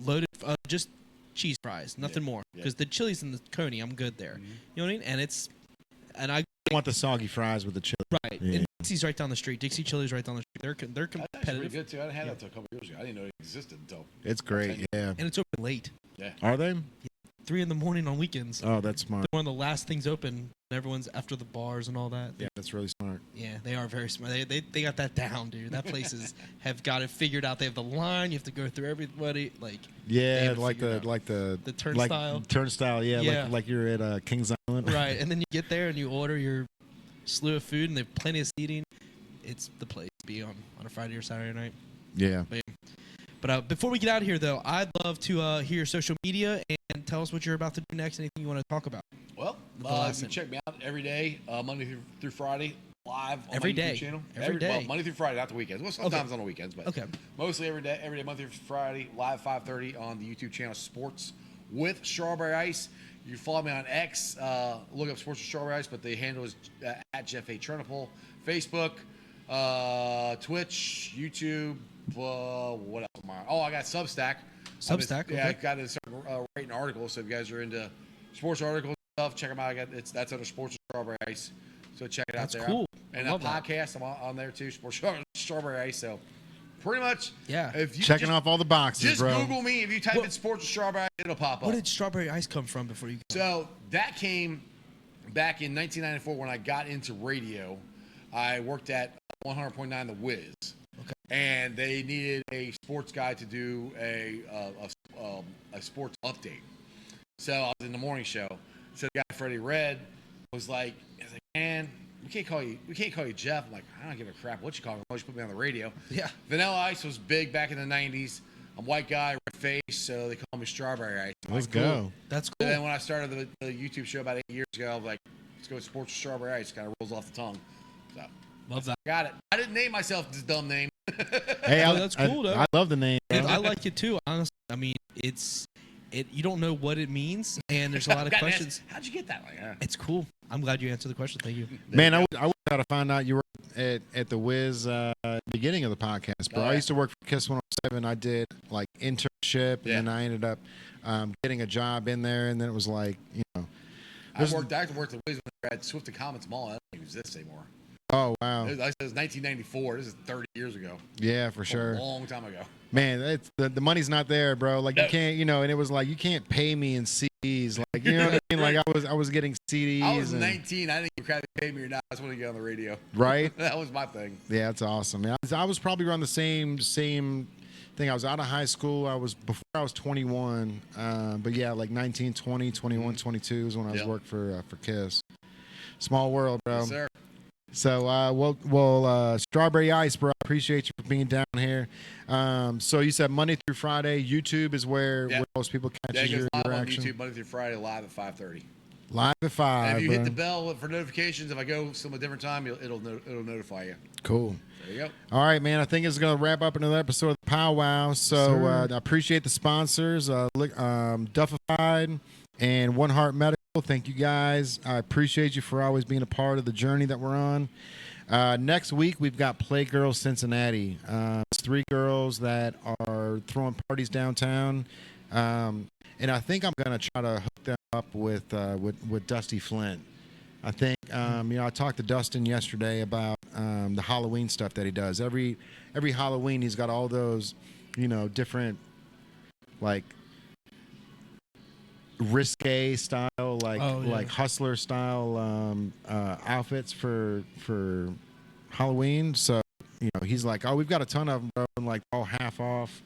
loaded just cheese fries, nothing more, because the chili's in the coney, I'm good there. You know what I mean? And I want the soggy fries with the chili. right. Yeah. And Dixie's right down the street. Dixie Chili's right down the street. They're That's actually pretty competitive, good too. I didn't have that until a couple years ago. I didn't know it existed until. It's great. Yeah. and it's open late, Yeah. Are they? 3 in the morning on weekends. Oh, that's smart. They're one of the last things open. Everyone's after the bars and all that. Yeah, that's really smart. Yeah, they are very smart. They got that down, dude. That place have got it figured out. They have the line. You have to go through everybody. Like Yeah, have it like figured the turnstile. Turnstile, yeah. Yeah. Like you're at Kings Island. right, and then you get there and you order your slew of food, and they have plenty of seating. It's the place to be on a Friday or Saturday night. Yeah. But before we get out of here, though, I'd love to hear your social media and tell us what you're about to do next. Anything you want to talk about? Well, you can check me out every day, Monday through Friday, live on Every my day. YouTube channel. Every day. Well, Monday through Friday, not the weekends. Well, sometimes on the weekends, but mostly every day, Monday through Friday, live 5:30 on the YouTube channel Sports with Strawberry Ice. You can follow me on X, look up Sports with Strawberry Ice, but the handle is at Jeff A. Trunipole. Facebook, Twitch, YouTube. What else am I? Oh, I got Substack. Substack, Yeah, I got to start writing articles. So if you guys are into sports articles and stuff, check them out. That's under Sports with Strawberry Ice. So check it out there. That's cool. And a podcast, I'm on there too, Sports Strawberry Ice. So pretty much, if you checking off all the boxes, just bro. Google me. If you type in Sports with Strawberry Ice, it'll pop up. Where did Strawberry Ice come from before you? So that came back in 1994 when I got into radio. I worked at 100.9 The Wiz. Okay. And they needed a sports guy to do a sports update. So I was in the morning show. So the guy Freddie Red was like, man, we can't call you Jeff. I'm like, I don't give a crap what you call me. Why don't you put me on the radio? Yeah. Vanilla Ice was big back in the 90s. I'm a white guy, red face, so they call me Strawberry Ice. Let's go. That's cool. And then when I started the YouTube show about 8 years ago, I was like, let's go with Sports with Strawberry Ice. Kind of rolls off the tongue. So Love that. got it. I didn't name myself this dumb name. Hey, that's cool, though. I love the name. Bro. I like it too, honestly. I mean, you don't know what it means, and there's a lot of questions. How'd you get that? Like, It's cool. I'm glad you answered the question. Thank you. Man, I wish I found out you were at the Wiz beginning of the podcast, bro. Oh, yeah. I used to work for Kiss 107. I did like internship, and then I ended up getting a job in there, and then it was like, you know. I worked at Wiz when I had Swift and Comets Mall. I don't think it exists anymore. Oh, wow. It was 1994. This is 30 years ago. Yeah, for sure. A long time ago. Man, it's the money's not there, bro. Like you can't, you know, and it was like you can't pay me in CDs. Like, you know what I mean? Like I was getting CDs. I was 19. I didn't give a crap if they paid me or not. I just wanted to get on the radio. Right? That was my thing. Yeah, that's awesome. Yeah, I was probably around the same thing. I was out of high school. Before I was 21. But yeah, like 19, 20, 21, 22 is when I was working for Kiss. Small world, bro. Yes, sir. So, Strawberry Ice, bro. I appreciate you for being down here. So you said Monday through Friday. YouTube is where most people catch It goes your live on action. YouTube Monday through Friday, live at 5:30. Live at 5. And if you bro. hit the bell for notifications, if I go some a different time, it'll notify you. Cool. There you go. All right, man. I think it's going to wrap up another episode of PowWow. So I appreciate the sponsors, Duffified and One Heart Medical. Thank you guys. I appreciate you for always being a part of the journey that we're on. Next week, we've got Playgirls Cincinnati. It's 3 girls that are throwing parties downtown. And I think I'm going to try to hook them up with Dusty Flint. I think, I talked to Dustin yesterday about the Halloween stuff that he does. Every Halloween, he's got all those, different, like, risque style, like hustler style outfits for Halloween. So, he's like, oh, we've got a ton of them, bro, and like all half off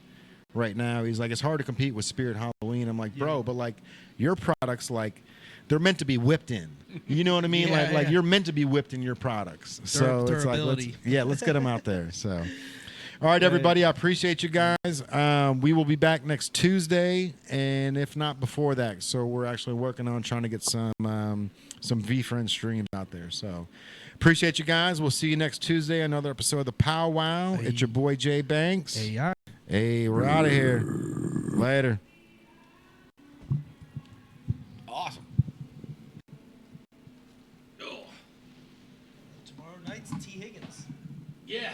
right now. He's like, it's hard to compete with Spirit Halloween. I'm like, bro, but like your products, like, they're meant to be whipped in. You know what I mean? Like you're meant to be whipped in your products. So it's like, let's get them out there. So, all right, everybody, I appreciate you guys. We will be back next Tuesday, and if not before that. So we're actually working on trying to get some VFriend streams out there. So appreciate you guys. We'll see you next Tuesday. Another episode of the PowWow. It's your boy Jay Banks. Hey, we're out of here. Later. Awesome. Tomorrow night's T. Higgins. Yeah.